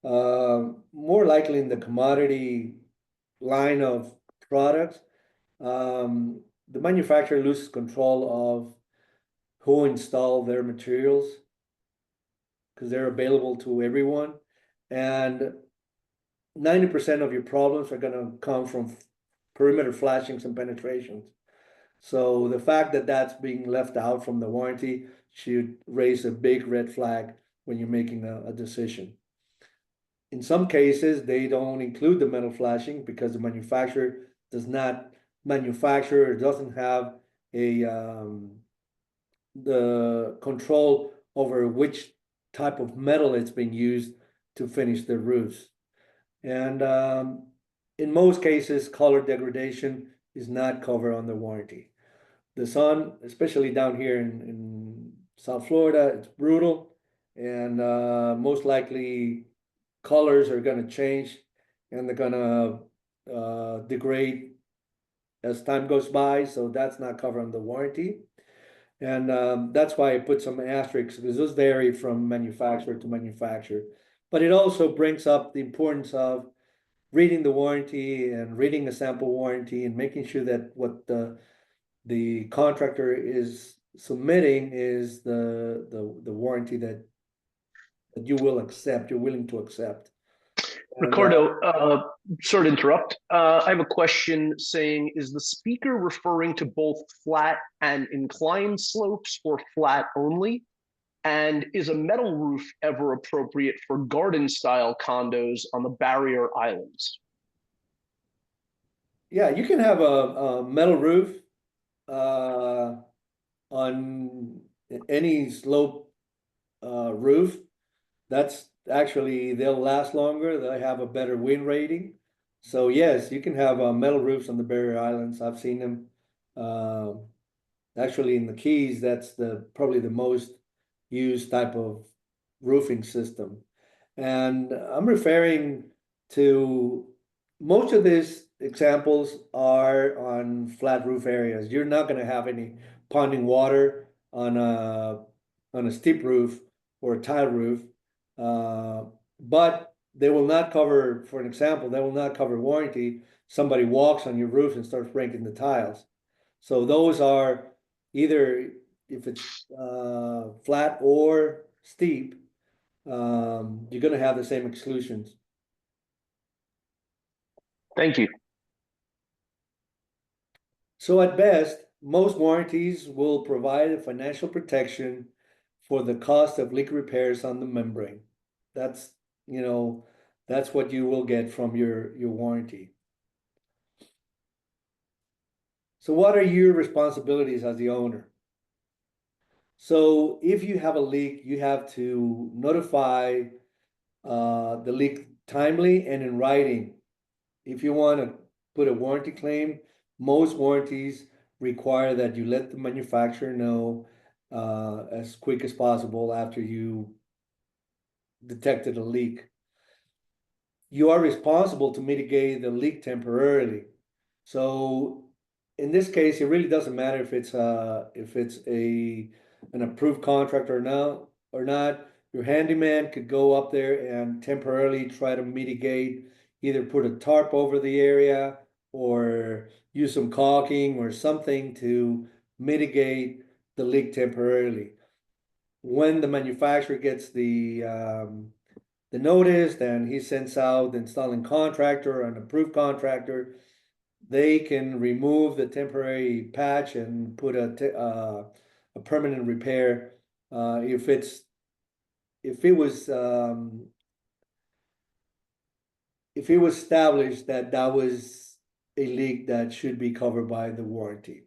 more likely in the commodity line of products, the manufacturer loses control of who install their materials because they're available to everyone. And 90% of your problems are going to come from perimeter flashings and penetrations. So the fact that that's being left out from the warranty should raise a big red flag when you're making a decision. In some cases, they don't include the metal flashing because the manufacturer does not manufacture or doesn't have the control over which type of metal it's being used to finish their roofs. And in most cases, color degradation is not covered under warranty. The sun, especially down here in South Florida, it's brutal, and most likely colors are going to change and they're going to degrade as time goes by. So that's not covered under warranty. And that's why I put some asterisks, because those vary from manufacturer to manufacturer. But it also brings up the importance of reading the warranty and reading the sample warranty and making sure that what the contractor is submitting is the warranty that you will accept, you're willing to accept. And, Ricardo, sorry to interrupt. I have a question saying, is the speaker referring to both flat and inclined slopes or flat only? And is a metal roof ever appropriate for garden style condos on the barrier islands? yeah, you can have a metal roof on any slope roof. That's actually, they'll last longer. They have a better wind rating. So yes, you can have metal roofs on the barrier islands. I've seen them. Actually, in the Keys, that's probably the most used type of roofing system. And I'm referring to most of these examples are on flat roof areas. You're not going to have any ponding water on a steep roof or a tile roof. But they will not cover, for an example, they will not cover warranty. Somebody walks on your roof and starts breaking the tiles. So those are either, if it's flat or steep, you're going to have the same exclusions. Thank you. So at best, most warranties will provide a financial protection for the cost of leak repairs on the membrane. That's, that's what you will get from your warranty. So what are your responsibilities as the owner? So if you have a leak, you have to notify the leak timely and in writing. If you want to put a warranty claim, most warranties require that you let the manufacturer know as quick as possible after you detected a leak. You are responsible to mitigate the leak temporarily. So in this case, it really doesn't matter if it's an approved contractor or not. Your handyman could go up there and temporarily try to mitigate, either put a tarp over the area or use some caulking or something to mitigate the leak temporarily. When the manufacturer gets the notice, then he sends out the installing contractor or an approved contractor. They can remove the temporary patch and put a permanent repair if it was established that was a leak that should be covered by the warranty.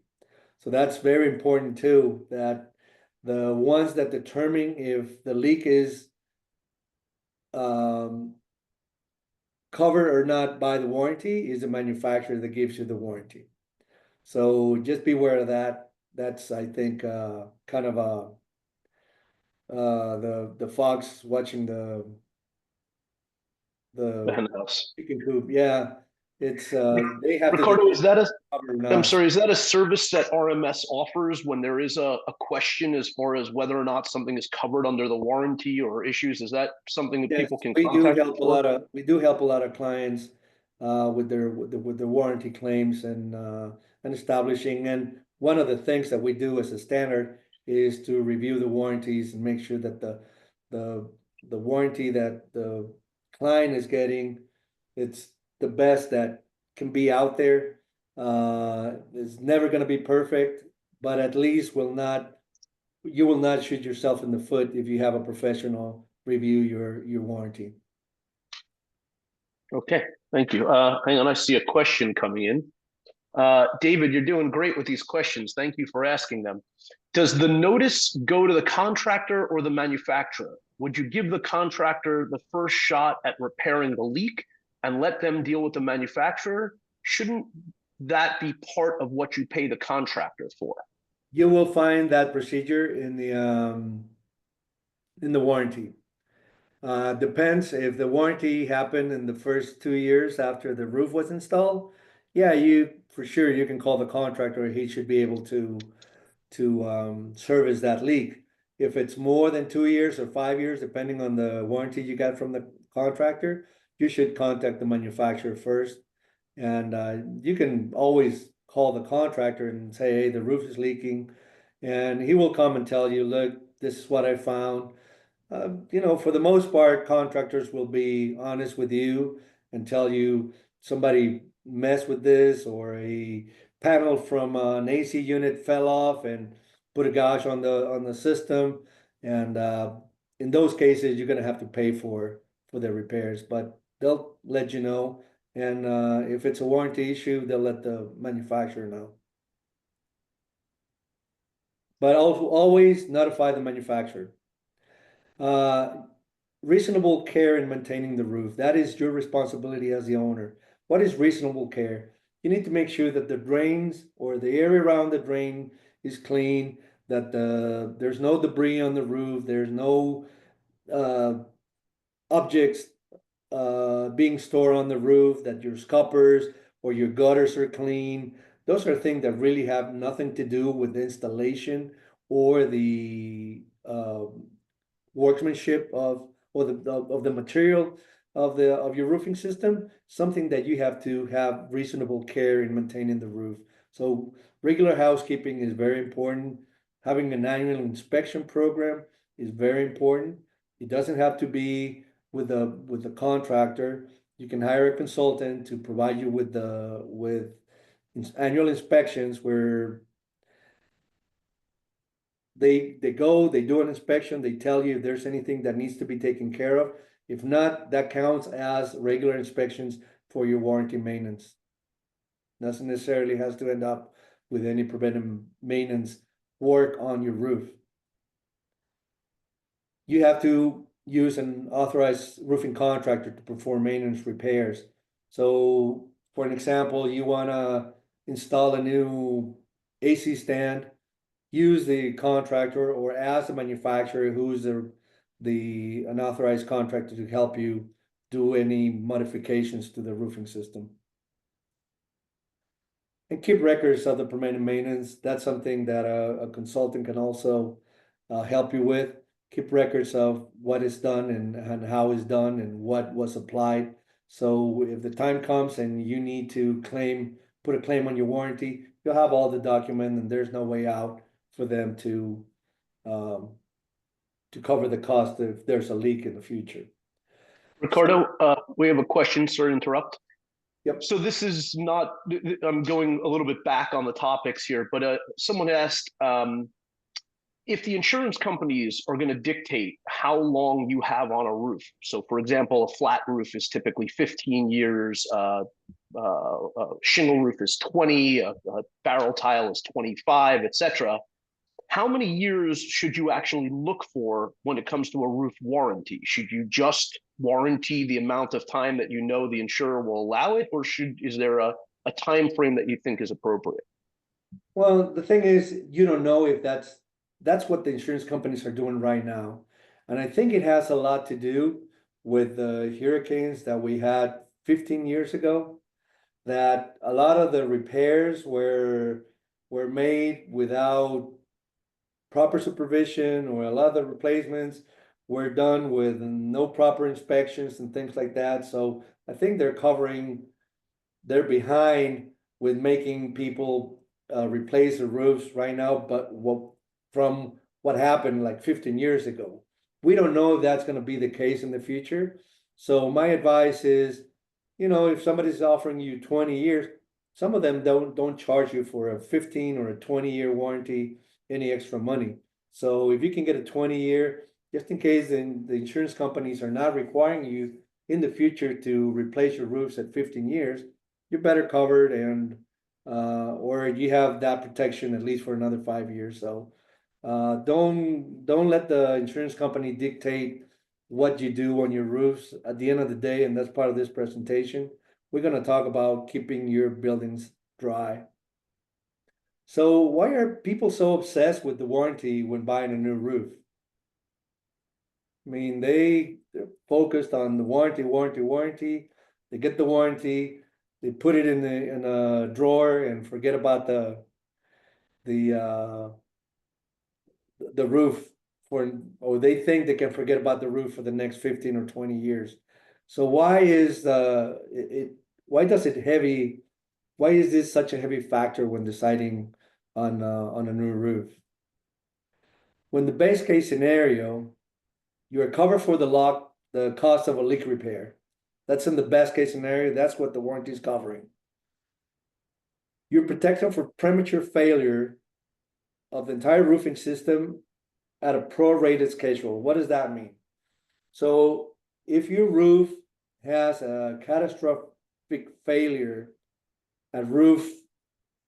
So that's very important too, that the ones that determine if the leak is covered or not by the warranty is the manufacturer that gives you the warranty. So just be aware of that. That's, I think, kind of the fox watching the The hen house. chicken coop. Yeah, It's they have Ricardo, is that a, cover I'm not. sorry, is that a service that RMS offers when there is a question as far as whether or not something is covered under the warranty or issues? Is that something that Yes, people can we do contact help you a for? lot of we do help a lot of clients with their warranty claims and establishing. And one of the things that we do as a standard is to review the warranties and make sure that the the warranty that the client is getting, it's the best that can be out there. It's never going to be perfect, but at least you will not shoot yourself in the foot if you have a professional review your warranty. Okay, thank you. Hang on, I see a question coming in. David, you're doing great with these questions. Thank you for asking them. Does the notice go to the contractor or the manufacturer? Would you give the contractor the first shot at repairing the leak and let them deal with the manufacturer? Shouldn't that be part of what you pay the contractor for? You will find that procedure in the warranty. Depends if the warranty happened in the first 2 years after the roof was installed. Yeah, for sure you can call the contractor. He should be able to service that leak. If it's more than 2 years or 5 years, depending on the warranty you got from the contractor, you should contact the manufacturer first. And you can always call the contractor and say, hey, the roof is leaking. And he will come and tell you, look, this is what I found. For the most part, contractors will be honest with you and tell you somebody messed with this, or a panel from an AC unit fell off and put a gouge on the system. And in those cases, you're gonna have to pay for the repairs, but they'll let you know. And if it's a warranty issue, they'll let the manufacturer know. But also always notify the manufacturer. Reasonable care in maintaining the roof. That is your responsibility as the owner. What is reasonable care? You need to make sure that the drains or the area around the drain is clean, that there's no debris on the roof, there's no objects being stored on the roof, that your scuppers or your gutters are clean. Those are things that really have nothing to do with the installation or the workmanship of the material of your roofing system. Something that you have to have reasonable care in maintaining the roof. So regular housekeeping is very important. Having an annual inspection program is very important. It doesn't have to be with the contractor. You can hire a consultant to provide you with annual inspections where they do an inspection, they tell you if there's anything that needs to be taken care of. If not, that counts as regular inspections for your warranty maintenance. Doesn't necessarily has to end up with any preventive maintenance work on your roof. You have to use an authorized roofing contractor to perform maintenance repairs. So for an example, you wanna install a new AC stand, use the contractor or ask the manufacturer who's an authorized contractor to help you do any modifications to the roofing system. And keep records of the preventive maintenance. That's something that a consultant can also help you with. Keep records of what is done and how it's done and what was applied. So if the time comes and you need to put a claim on your warranty, you'll have all the document and there's no way out for them to cover the cost if there's a leak in the future. Ricardo, we have a question, sorry to interrupt. Yep. So this is not, I'm going a little bit back on the topics here, but someone asked, if the insurance companies are going to dictate how long you have on a roof. So for example, a flat roof is typically 15 years, shingle roof is 20, a barrel tile is 25, etc. How many years should you actually look for when it comes to a roof warranty? Should you just warranty the amount of time that you know the insurer will allow it, or is there a time frame that you think is appropriate? Well, the thing is, you don't know if that's what the insurance companies are doing right now. And I think it has a lot to do with the hurricanes that we had 15 years ago. that a lot of the repairs were made without proper supervision, or a lot of the replacements were done with no proper inspections and things like that. So I think they're behind with making people replace the roofs right now, but from what happened like 15 years ago. We don't know if that's going to be the case in the future. So my advice is, if somebody's offering you 20 years, some of them don't charge you for a 15 or a 20-year warranty any extra money. So if you can get a 20-year, just in case the insurance companies are not requiring you in the future to replace your roofs at 15 years, you're better covered, and or you have that protection at least for another 5 years. So don't let the insurance company dictate what you do on your roofs. At the end of the day, and that's part of this presentation, we're going to talk about keeping your buildings dry. So why are people so obsessed with the warranty when buying a new roof? I mean, they're focused on the warranty. They get the warranty, they put it in a drawer and forget about the roof or they think they can forget about the roof for the next 15 or 20 years. So why is why is this such a heavy factor when deciding on a new roof? When the base case scenario, you are covered for the cost of a leak repair. That's in the best case scenario. That's what the warranty is covering. You're protected for premature failure of the entire roofing system at a prorated schedule. What does that mean? So if your roof has a catastrophic failure at roof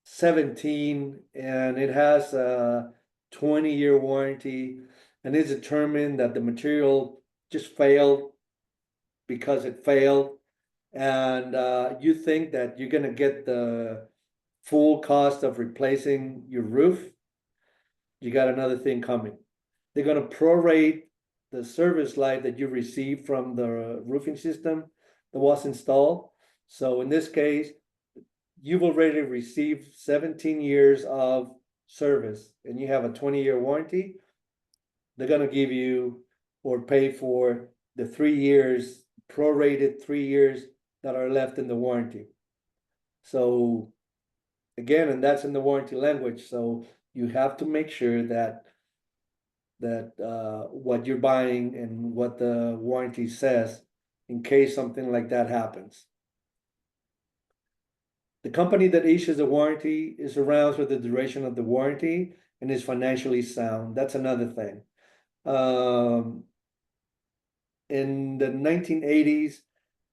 17 and it has a 20-year warranty, and it's determined that the material just failed because it failed, and you think that you're going to get the full cost of replacing your roof, you got another thing coming. They're going to prorate the service life that you received from the roofing system that was installed. So in this case, you've already received 17 years of service and you have a 20-year warranty. They're going to give you or pay for the 3 years, prorated 3 years that are left in the warranty. So again, and that's in the warranty language. So you have to make sure that what you're buying and what the warranty says in case something like that happens. The company that issues the warranty is around for the duration of the warranty and is financially sound. That's another thing. In the 1980s,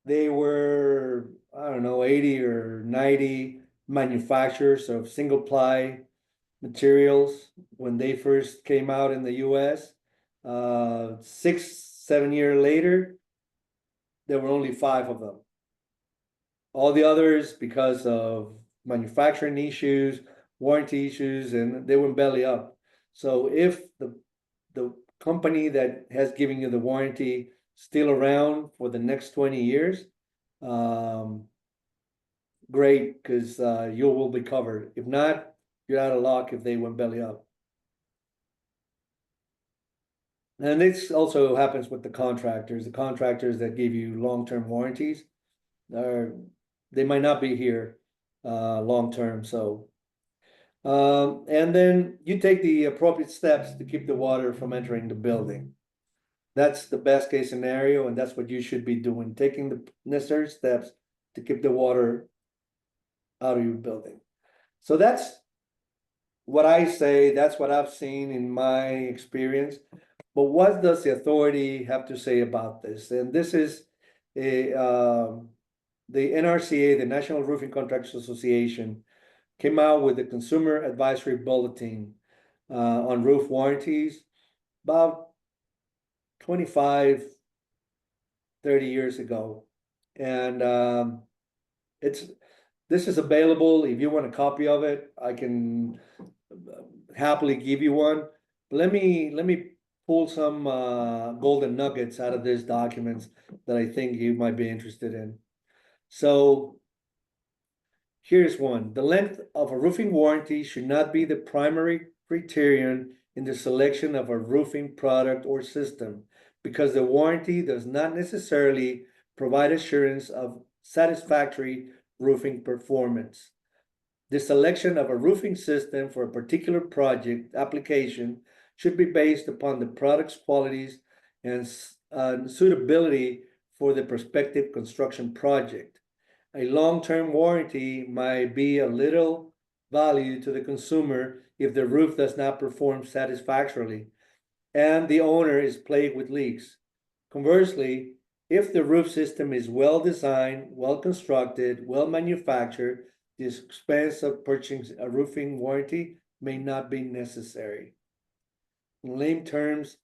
they were, I don't know, 80 or 90 manufacturers of single ply materials when they first came out in the US. 6-7 years later, there were only 5 of them. All the others, because of manufacturing issues, warranty issues, and they went belly up. So if the company that has given you the warranty still around for the next 20 years, great, because you will be covered. If not, you're out of luck if they went belly up. And this also happens with the contractors. The contractors that give you long-term warranties, they might not be here long-term. So, and then you take the appropriate steps to keep the water from entering the building. That's the best case scenario, and that's what you should be doing, taking the necessary steps to keep the water out of your building. So that's what I say, that's what I've seen in my experience. But what does the authority have to say about this? And this is the NRCA, the National Roofing Contractors Association, came out with a consumer advisory bulletin on roof warranties about 25-30 years ago. And this is available. If you want a copy of it, I can happily give you one. But let me pull some golden nuggets out of these documents that I think you might be interested in. So Here's one. The length of a roofing warranty should not be the primary criterion in the selection of a roofing product or system, because the warranty does not necessarily provide assurance of satisfactory roofing performance. The selection of a roofing system for a particular project application should be based upon the product's qualities and suitability for the prospective construction project. A long-term warranty might be a little value to the consumer if the roof does not perform satisfactorily and the owner is plagued with leaks. Conversely, if the roof system is well designed, well constructed, well manufactured, the expense of purchasing a roofing warranty may not be necessary. In lame terms,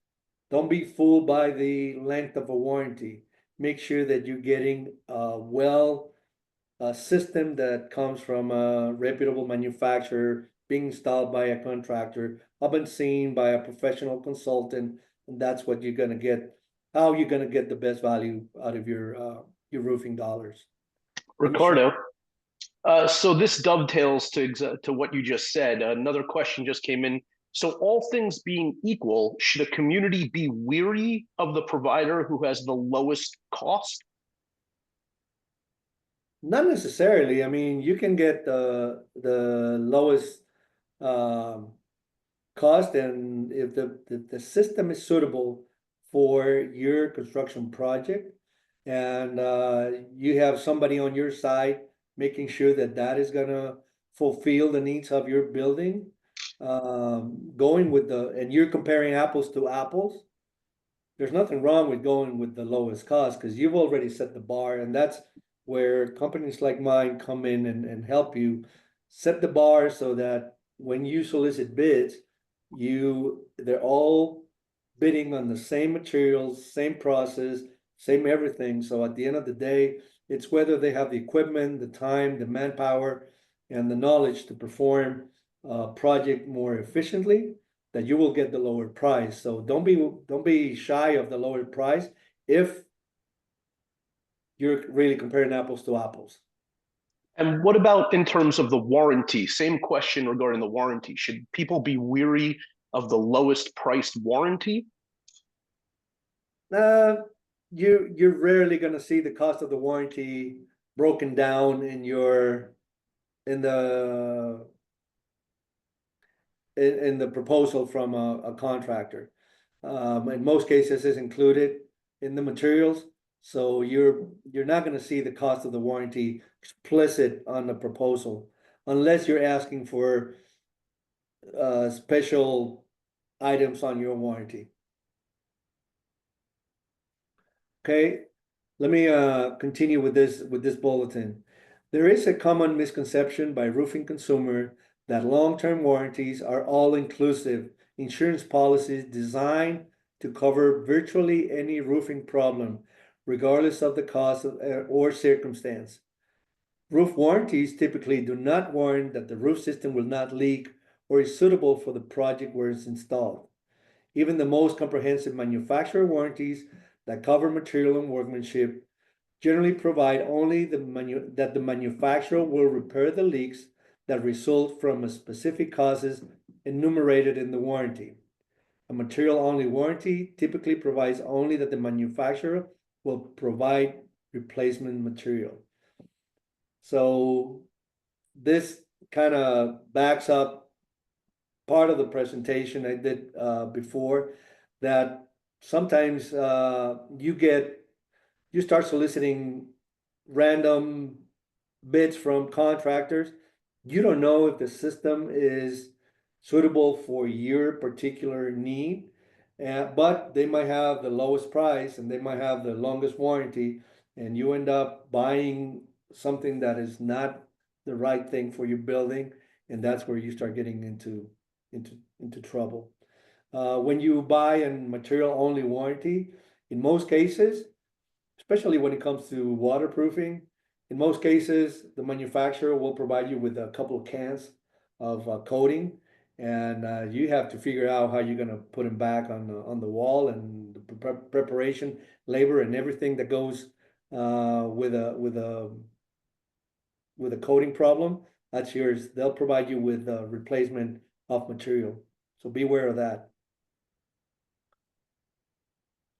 don't be fooled by the length of a warranty. Make sure that you're getting a system that comes from a reputable manufacturer, being installed by a contractor, up and seen by a professional consultant, and that's what you're gonna get, how you're gonna get the best value out of your roofing dollars. Ricardo, so this dovetails to what you just said. Another question just came in. So all things being equal, should a community be weary of the provider who has the lowest cost? Not necessarily. I mean, you can get the lowest cost, and if the system is suitable for your construction project, and you have somebody on your side making sure that that is gonna fulfill the needs of your building, going with and you're comparing apples to apples, there's nothing wrong with going with the lowest cost, because you've already set the bar, and that's where companies like mine come in and help you set the bar so that when you solicit bids, they're all bidding on the same materials, same process, same everything. So at the end of the day, it's whether they have the equipment, the time, the manpower, and the knowledge to perform a project more efficiently, that you will get the lower price. So don't be shy of the lower price if you're really comparing apples to apples. And what about in terms of the warranty? Same question regarding the warranty. Should people be weary of the lowest priced warranty? You're rarely gonna see the cost of the warranty broken down in the proposal from a contractor. In most cases, it's included in the materials. So you're not gonna see the cost of the warranty explicit on the proposal, unless you're asking for special items on your warranty. Okay, let me continue with this bulletin. There is a common misconception by roofing consumer that long-term warranties are all-inclusive insurance policies designed to cover virtually any roofing problem, regardless of the cost or circumstance. Roof warranties typically do not warrant that the roof system will not leak or is suitable for the project where it's installed. Even the most comprehensive manufacturer warranties that cover material and workmanship generally provide only that the manufacturer will repair the leaks that result from a specific causes enumerated in the warranty. A material-only warranty typically provides only that the manufacturer will provide replacement material. So this kind of backs up part of the presentation I did before, that sometimes you start soliciting random bids from contractors. You don't know if the system is suitable for your particular need, but they might have the lowest price and they might have the longest warranty, and you end up buying something that is not the right thing for your building, and that's where you start getting into trouble. When you buy a material-only warranty, in most cases, especially when it comes to waterproofing, in most cases, the manufacturer will provide you with a couple of cans of coating, and you have to figure out how you're gonna put them back on the wall, and the preparation, labor, and everything that goes with a with a coating problem, that's yours. They'll provide you with a replacement of material. So beware of that.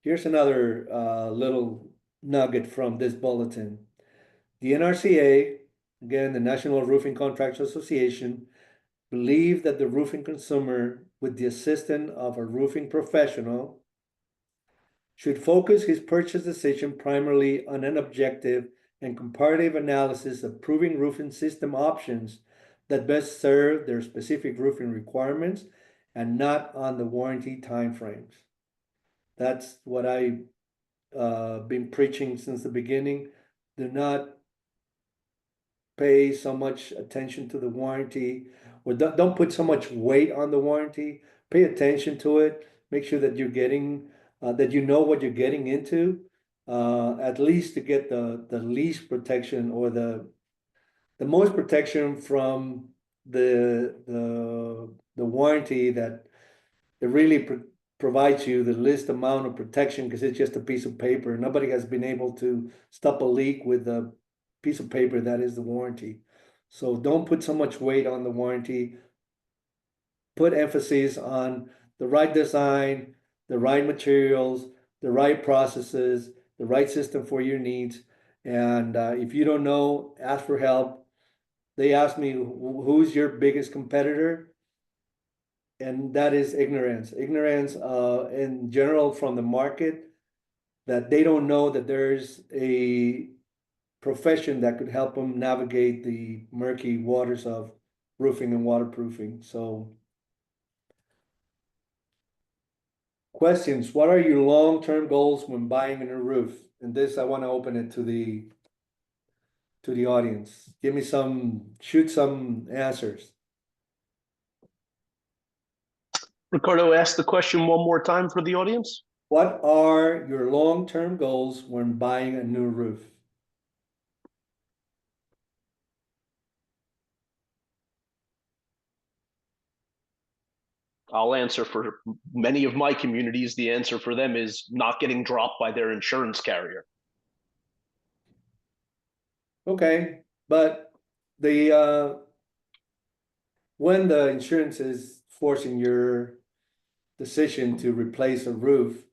Here's another little nugget from this bulletin. The NRCA, again, the National Roofing Contractors Association, believe that the roofing consumer, with the assistance of a roofing professional, should focus his purchase decision primarily on an objective and comparative analysis of proving roofing system options that best serve their specific roofing requirements and not on the warranty timeframes. That's what I've been preaching since the beginning. Do not pay so much attention to the warranty, or don't put so much weight on the warranty. Pay attention to it. Make sure that you're getting that you know what you're getting into, at least to get the least protection or the most protection from the warranty that it really provides you the least amount of protection, because it's just a piece of paper. Nobody has been able to stop a leak with a piece of paper that is the warranty. So don't put so much weight on the warranty. Put emphasis on the right design, the right materials, the right processes, the right system for your needs. And if you don't know, ask for help. They asked me, who's your biggest competitor? And that is ignorance. Ignorance in general from the market, that they don't know that there's a profession that could help them navigate the murky waters of roofing and waterproofing. So, questions. What are your long-term goals when buying a new roof? And this, I want to open it to the audience. Shoot some answers. Ricardo, ask the question one more time for the audience. What are your long-term goals when buying a new roof? I'll answer for many of my communities. The answer for them is not getting dropped by their insurance carrier. Okay, but when the insurance is forcing your decision to replace a roof,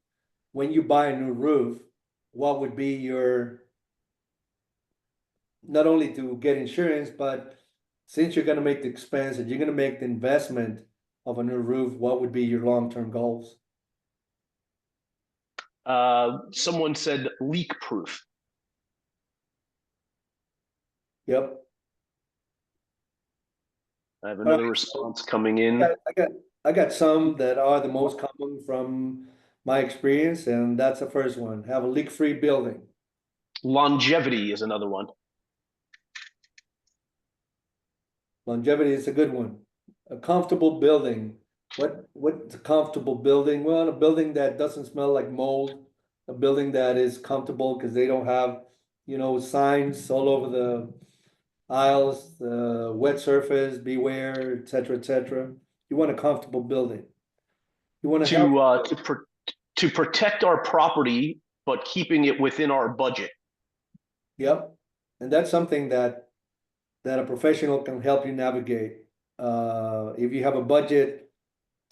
when you buy a new roof, what would be your, not only to get insurance, but since you're going to make the expense and you're going to make the investment of a new roof, what would be your long-term goals? Someone said leak proof. Yep. I have another response coming in. I got some that are the most common from my experience, and that's the first one. Have a leak-free building. Longevity is another one. Longevity is a good one. A comfortable building. What's a comfortable building? Well, a building that doesn't smell like mold, a building that is comfortable because they don't have, signs all over the aisles, wet surface, beware, etc., etc. You want a comfortable building. You want to protect our property, but keeping it within our budget. Yep, and that's something that a professional can help you navigate. If you have a budget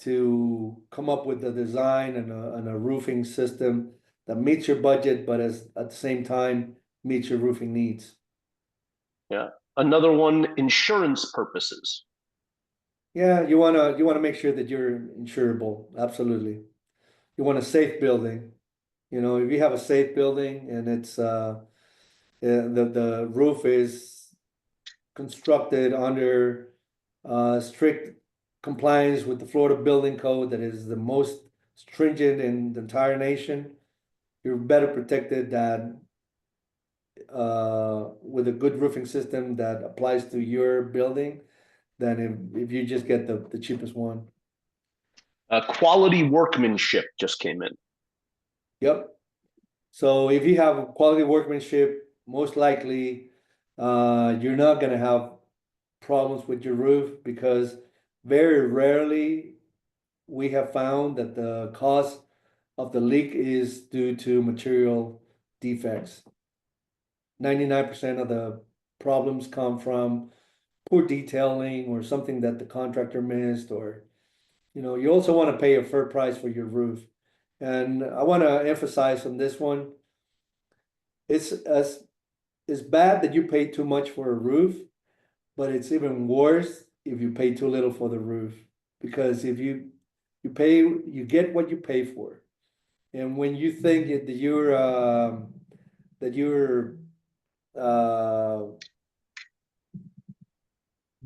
to come up with a design and a roofing system that meets your budget, but at the same time meets your roofing needs. Yeah. Another one, insurance purposes. Yeah, you wanna make sure that you're insurable. Absolutely. You want a safe building. If you have a safe building and it's the roof is constructed under strict compliance with the Florida Building Code, that is the most stringent in the entire nation, you're better protected than with a good roofing system that applies to your building than if you just get the cheapest one. Quality workmanship just came in. Yep. So if you have quality workmanship, most likely you're not going to have problems with your roof, because very rarely we have found that the cause of the leak is due to material defects. 99% of the problems come from poor detailing or something that the contractor missed, or, you know, you also want to pay a fair price for your roof. And I want to emphasize on this one, it's bad that you pay too much for a roof, but it's even worse if you pay too little for the roof. Because if you pay, you get what you pay for. And when you think that you're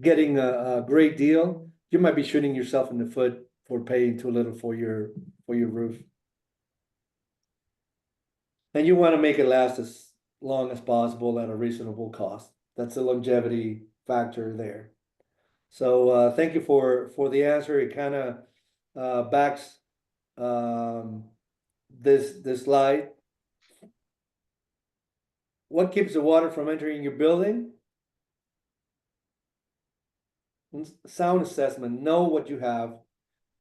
getting a great deal, you might be shooting yourself in the foot for paying too little for your roof. And you want to make it last as long as possible at a reasonable cost. That's the longevity factor there. So thank you for the answer. It kind of backs this slide. What keeps the water from entering your building? Sound assessment. Know what you have.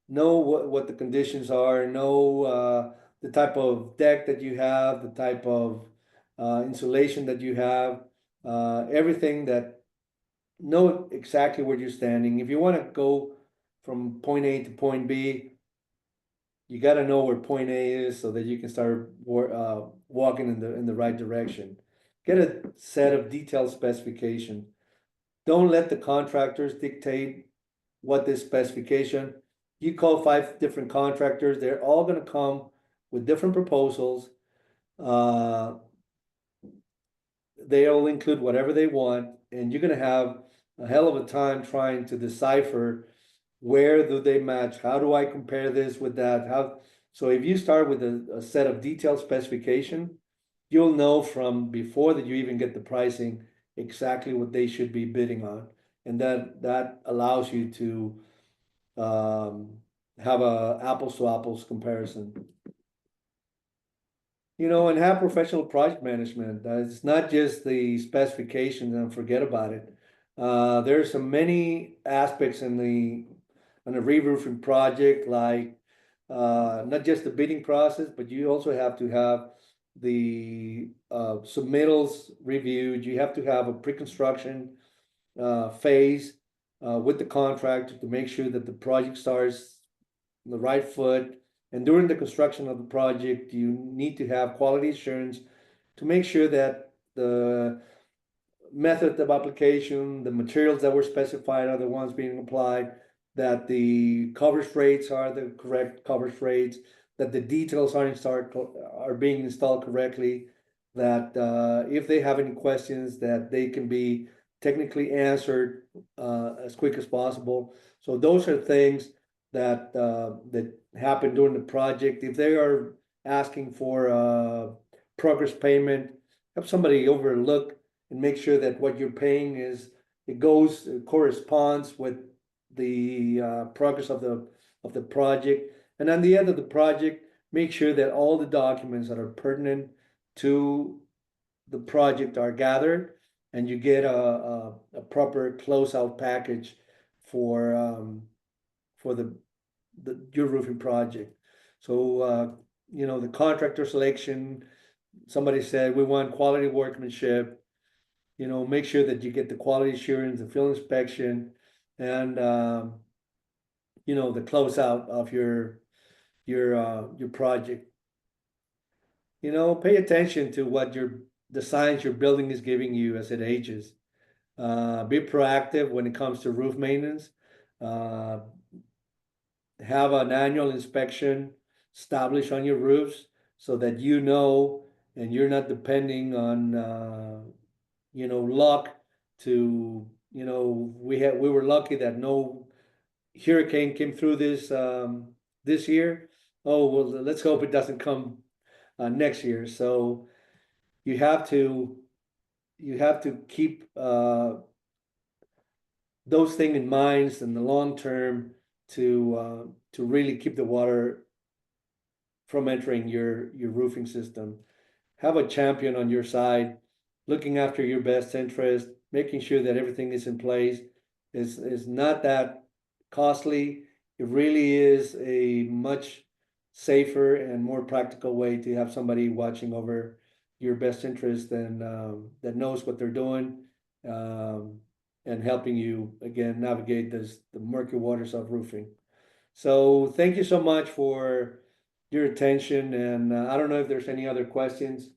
Know what the conditions are. Know the type of deck that you have, the type of insulation that you have, everything that, know exactly where you're standing. If you want to go from point A to point B, you got to know where point A is so that you can start walking in the right direction. Get a set of detailed specification. Don't let the contractors dictate what this specification. You call 5 different contractors, they're all going to come with different proposals. They'll include whatever they want, and you're going to have a hell of a time trying to decipher where do they match, how do I compare this with that. So if you start with a set of detailed specification, you'll know from before that you even get the pricing exactly what they should be bidding on, and that allows you to have a apples to apples comparison. You know, and have professional project management. It's not just the specifications and forget about it. There's so many aspects on a re-roofing project, like not just the bidding process, but you also have to have the submittals reviewed. You have to have a pre-construction phase with the contractor to make sure that the project starts on the right foot. And during the construction of the project, you need to have quality assurance to make sure that the method of application, the materials that were specified are the ones being applied, that the coverage rates are the correct coverage rates, that the details are being installed correctly, that if they have any questions, that they can be technically answered as quick as possible. So those are things that happen during the project. If they are asking for progress payment, have somebody overlook and make sure that what you're paying corresponds with the progress of the project. And on the end of the project, make sure that all the documents that are pertinent to the project are gathered, and you get a proper closeout package for your roofing project. So you know, the contractor selection, somebody said we want quality workmanship. You know, make sure that you get the quality assurance, the field inspection, and you know, the closeout of your project. You know, pay attention to what the signs your building is giving you as it ages. Be proactive when it comes to roof maintenance. Have an annual inspection established on your roofs so that you know, and you're not depending on you know, luck to, you know, we were lucky that no hurricane came through this year. Oh, well, let's hope it doesn't come next year. So you have to keep those things in mind in the long term to really keep the water from entering your roofing system. Have a champion on your side, looking after your best interest, making sure that everything is in place. Is not that costly. It really is a much safer and more practical way to have somebody watching over your best interest and that knows what they're doing and helping you again navigate the murky waters of roofing. So thank you so much for your attention, and I don't know if there's any other questions.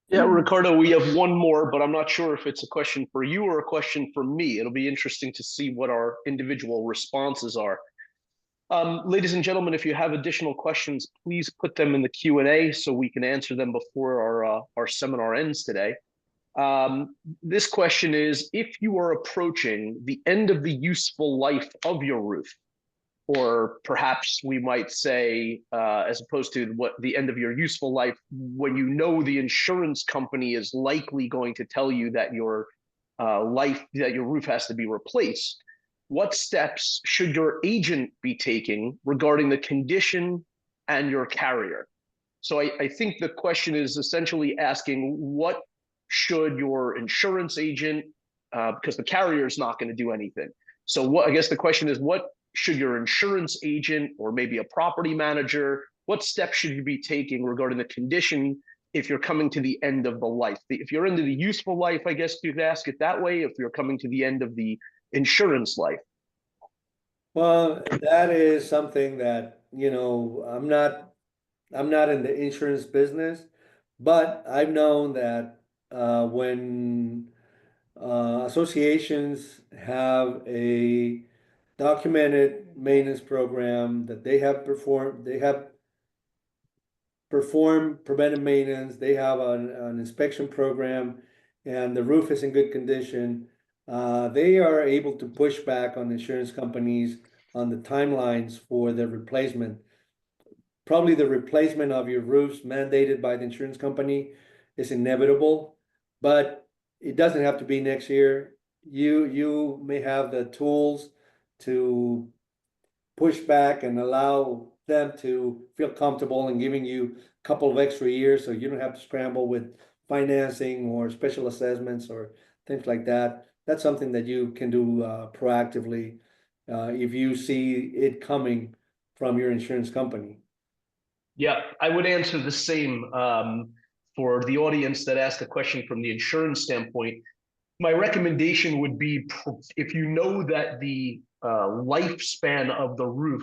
Yeah, Ricardo, we have one more, but I'm not sure if it's a question for you or a question for me. It'll be interesting to see what our individual responses are. Ladies and gentlemen, if you have additional questions, please put them in the Q&A so we can answer them before our seminar ends today. This question is, if you are approaching the end of the useful life of your roof, or perhaps we might say, as opposed to what the end of your useful life, when you know the insurance company is likely going to tell you that your roof has to be replaced, what steps should your agent be taking regarding the condition and your carrier? So I think the question is essentially asking, what should your insurance agent, because the carrier is not going to do anything. So I guess the question is, what should your insurance agent or maybe a property manager, what steps should you be taking regarding the condition if you're coming to the end of the life? If you're into the useful life, I guess you could ask it that way, if you're coming to the end of the insurance life. Well, that is something that, I'm not in the insurance business, but I've known that when associations have a documented maintenance program that they have performed preventive maintenance, they have an inspection program, and the roof is in good condition, they are able to push back on insurance companies on the timelines for the replacement. Probably the replacement of your roofs mandated by the insurance company is inevitable, but it doesn't have to be next year. You may have the tools to push back and allow them to feel comfortable in giving you a couple of extra years, so you don't have to scramble with financing or special assessments or things like that. That's something that you can do proactively if you see it coming from your insurance company. Yeah, I would answer the same for the audience that asked a question from the insurance standpoint. My recommendation would be, if you know that the lifespan of the roof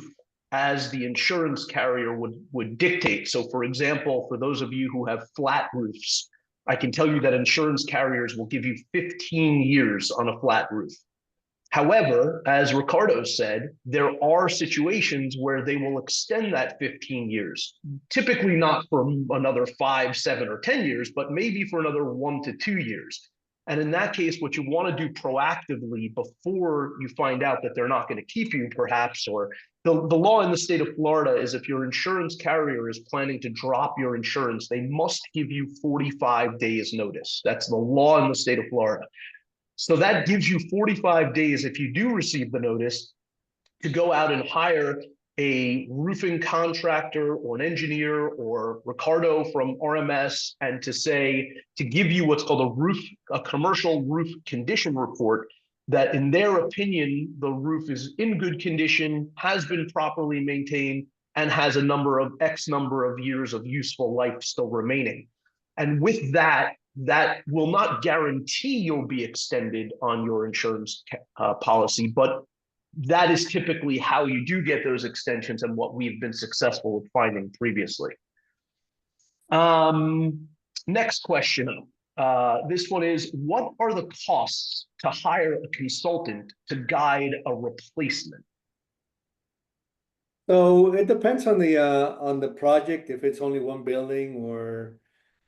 as the insurance carrier would dictate. So for example, for those of you who have flat roofs, I can tell you that insurance carriers will give you 15 years on a flat roof. However, as Ricardo said, there are situations where they will extend that 15 years, typically not for another 5, 7, or 10 years, but maybe for another 1 to 2 years. And in that case, what you want to do proactively before you find out that they're not going to keep you, perhaps, or the law in the state of Florida is, if your insurance carrier is planning to drop your insurance, they must give you 45 days notice. That's the law in the state of Florida. So that gives you 45 days, if you do receive the notice, to go out and hire a roofing contractor or an engineer or Ricardo from RMS, and to give you what's called a commercial roof condition report, that in their opinion, the roof is in good condition, has been properly maintained, and has a X number of years of useful life still remaining. And with that will not guarantee you'll be extended on your insurance policy, but that is typically how you do get those extensions and what we've been successful with finding previously. Next question. This one is, what are the costs to hire a consultant to guide a replacement? So it depends on the project, if it's only one building or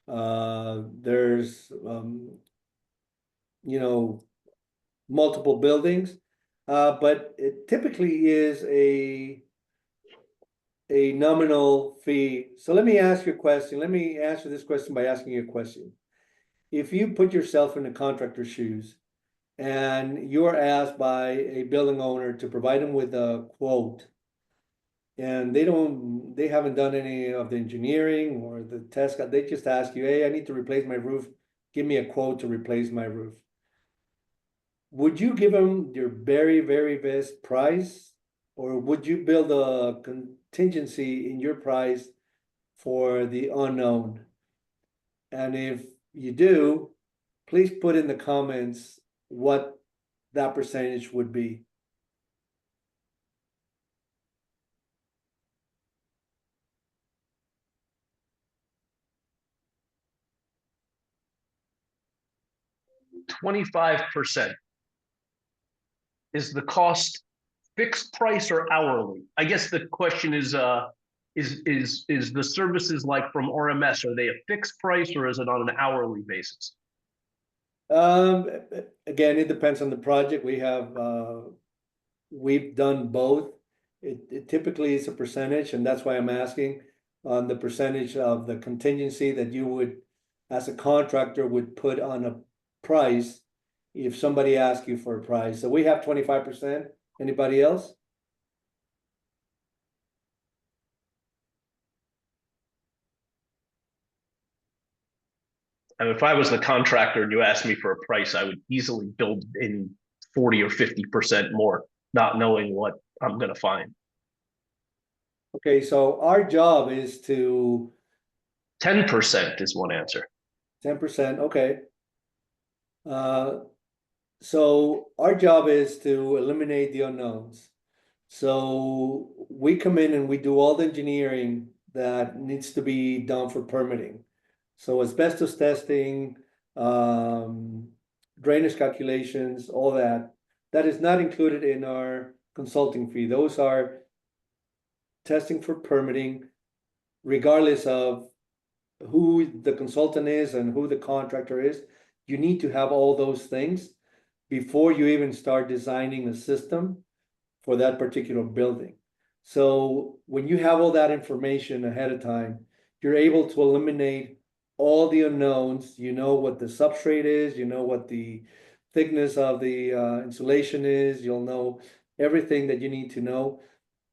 there's multiple buildings, but it typically is a nominal fee. So let me ask you a question. Let me answer this question by asking you a question. If you put yourself in the contractor's shoes and you're asked by a building owner to provide them with a quote, and they haven't done any of the engineering or the test, they just ask you, hey, I need to replace my roof, give me a quote to replace my roof. Would you give them your very, very best price, or would you build a contingency in your price for the unknown? And if you do, please put in the comments what that percentage would be. %25%. Is the cost fixed price or hourly? I guess the question is the services like from RMS, are they a fixed price or is it on an hourly basis? Again, it depends on the project. We've done both. It typically is a percentage, and that's why I'm asking on the percentage of the contingency that you would, as a contractor, would put on a price if somebody asks you for a price. So we have 25%. Anybody else? And if I was the contractor and you asked me for a price, I would easily build in 40 or 50% more, not knowing what I'm going to find. Okay, so our job is to 10% is one answer. 10%, okay. So our job is to eliminate the unknowns. So we come in and we do all the engineering that needs to be done for permitting. So asbestos testing, drainage calculations, all that. That is not included in our consulting fee. Those are testing for permitting, regardless of who the consultant is and who the contractor is. You need to have all those things before you even start designing a system for that particular building. So when you have all that information ahead of time, you're able to eliminate all the unknowns. You know what the substrate is, you know what the thickness of the insulation is, you'll know everything that you need to know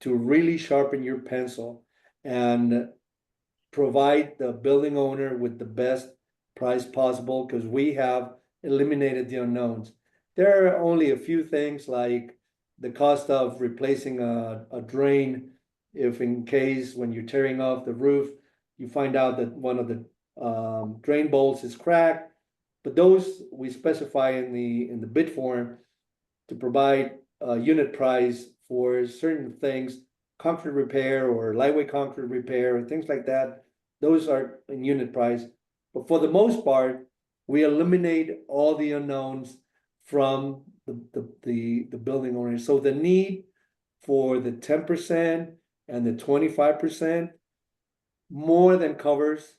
to really sharpen your pencil and provide the building owner with the best price possible, because we have eliminated the unknowns. There are only a few things like the cost of replacing a drain, if in case when you're tearing off the roof, you find out that one of the drain bolts is cracked. But those we specify in the bid form to provide a unit price for certain things, concrete repair or lightweight concrete repair, things like that. Those are in unit price. But for the most part, we eliminate all the unknowns from the building owner. So the need for the 10% and the 25% more than covers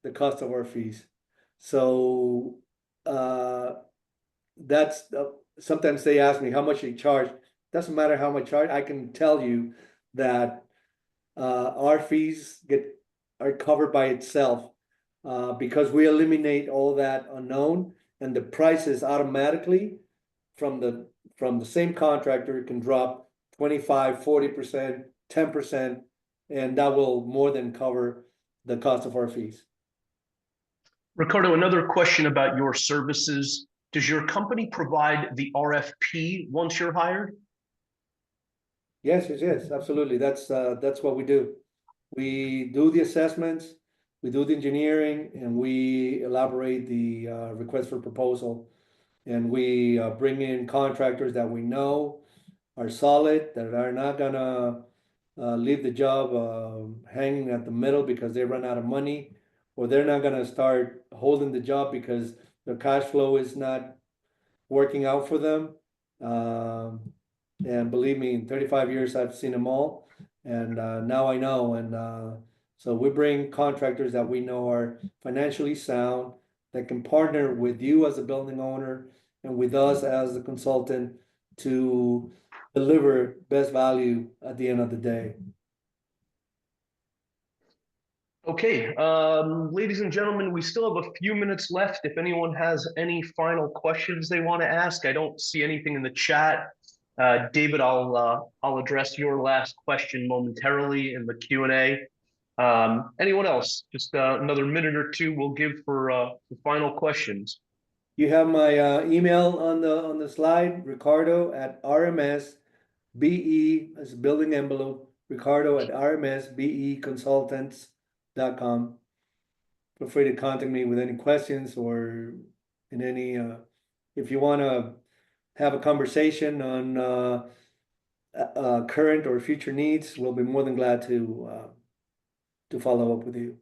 the cost of our fees. So that's sometimes they ask me how much they charge. Doesn't matter how much charge. I can tell you that our fees are covered by itself because we eliminate all that unknown, and the prices automatically from the same contractor can drop 25, 40%, 10%, and that will more than cover the cost of our fees. Ricardo, another question about your services. Does your company provide the RFP once you're hired? Yes, absolutely. That's what we do. We do the assessments, we do the engineering, and we elaborate the request for proposal. And we bring in contractors that we know are solid, that are not gonna leave the job hanging at the middle because they run out of money, or they're not gonna start holding the job because their cash flow is not working out for them. And believe me, in 35 years, I've seen them all, and now I know. And so we bring contractors that we know are financially sound, that can partner with you as a building owner and with us as the consultant to deliver best value at the end of the day. Okay, ladies and gentlemen, we still have a few minutes left. If anyone has any final questions they want to ask, I don't see anything in the chat. David, I'll address your last question momentarily in the Q&A. Anyone else? Just another minute or two we'll give for the final questions. You have my email on the slide, Ricardo at RMS BE as building envelope, Ricardo at RMS BE Consultants.com. feel free to contact me with any questions or in any, if you want to have a conversation on current or future needs, we'll be more than glad to follow up with you.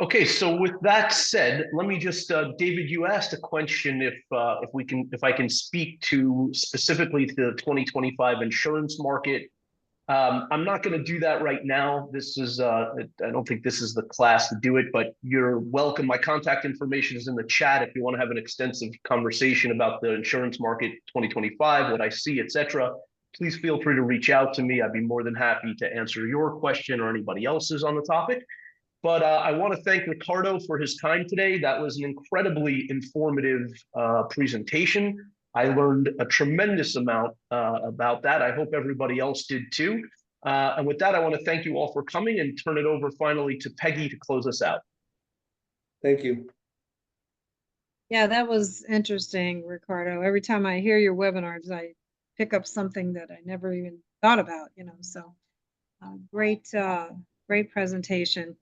Okay, so with that said, let me just, David, you asked a question if I can speak to specifically to the 2025 insurance market. I'm not going to do that right now. This is, I don't think this is the class to do it, but you're welcome. My contact information is in the chat if you want to have an extensive conversation about the insurance market 2025, what I see, etc. Please feel free to reach out to me. I'd be more than happy to answer your question or anybody else's on the topic. But I want to thank Ricardo for his time today. That was an incredibly informative presentation. I learned a tremendous amount about that. I hope everybody else did too. And with that, I want to thank you all for coming and turn it over finally to Peggy to close us out. Thank you. Yeah, that was interesting, Ricardo. Every time I hear your webinars, I pick up something that I never even thought about, so great presentation.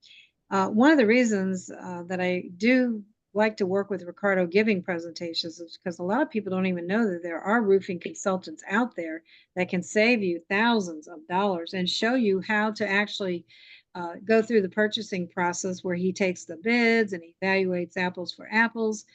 One of the reasons that I do like to work with Ricardo giving presentations is because a lot of people don't even know that there are roofing consultants out there that can save you thousands of dollars and show you how to actually go through the purchasing process where he takes the bids and evaluates apples for apples.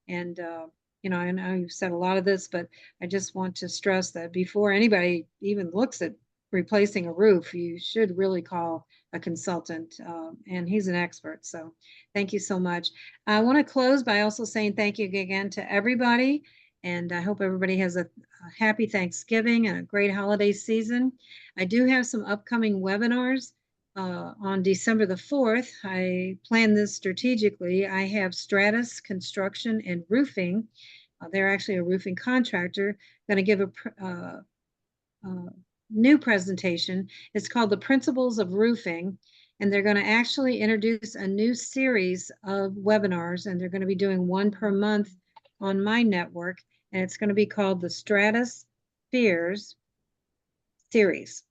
And, I know you've said a lot of this, but I just want to stress that before anybody even looks at replacing a roof, you should really call a consultant, and he's an expert. So thank you so much. I want to close by also saying thank you again to everybody, and I hope everybody has a happy Thanksgiving and a great holiday season. I do have some upcoming webinars on December the 4th. I planned this strategically. I have Stratus Construction and Roofing. They're actually a roofing contractor, going to give a new presentation. It's called The Principles of Roofing, and they're going to actually introduce a new series of webinars, and they're going to be doing one per month on my network, and it's going to be called the Stratus Spheres series.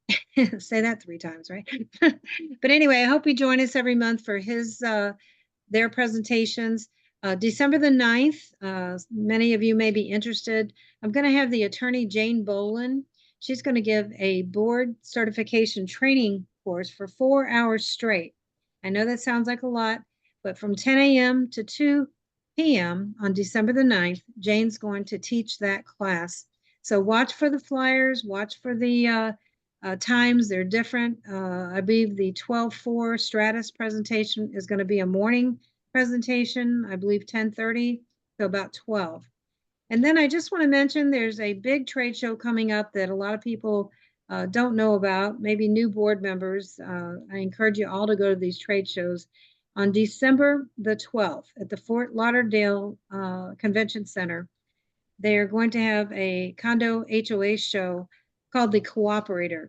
Say that 3 times, right? But anyway, I hope you join us every month for their presentations. December the 9th, many of you may be interested. I'm going to have the attorney Jane Boland. She's going to give a board certification training course for 4 hours straight. I know that sounds like a lot, but from 10 a.m. to 2 p.m. on December the 9th, Jane's going to teach that class. So watch for the flyers, watch for the times. They're different. I believe the 12-4 Stratus presentation is going to be a morning presentation, I believe 10:30 to about 12. And then I just want to mention there's a big trade show coming up that a lot of people don't know about, maybe new board members. I encourage you all to go to these trade shows. On December the 12th at the Fort Lauderdale Convention Center, they are going to have a condo HOA show called the Cooperator.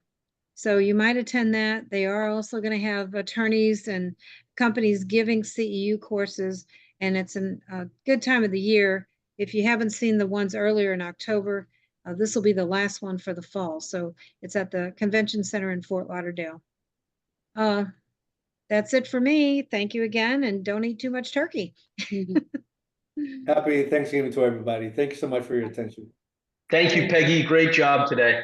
So you might attend that. They are also going to have attorneys and companies giving CEU courses, and it's a good time of the year. If you haven't seen the ones earlier in October, this will be the last one for the fall. So it's at the Convention Center in Fort Lauderdale. That's it for me. Thank you again, and don't eat too much turkey. Happy Thanksgiving to everybody. Thank you so much for your attention. Thank you, Peggy. Great job today.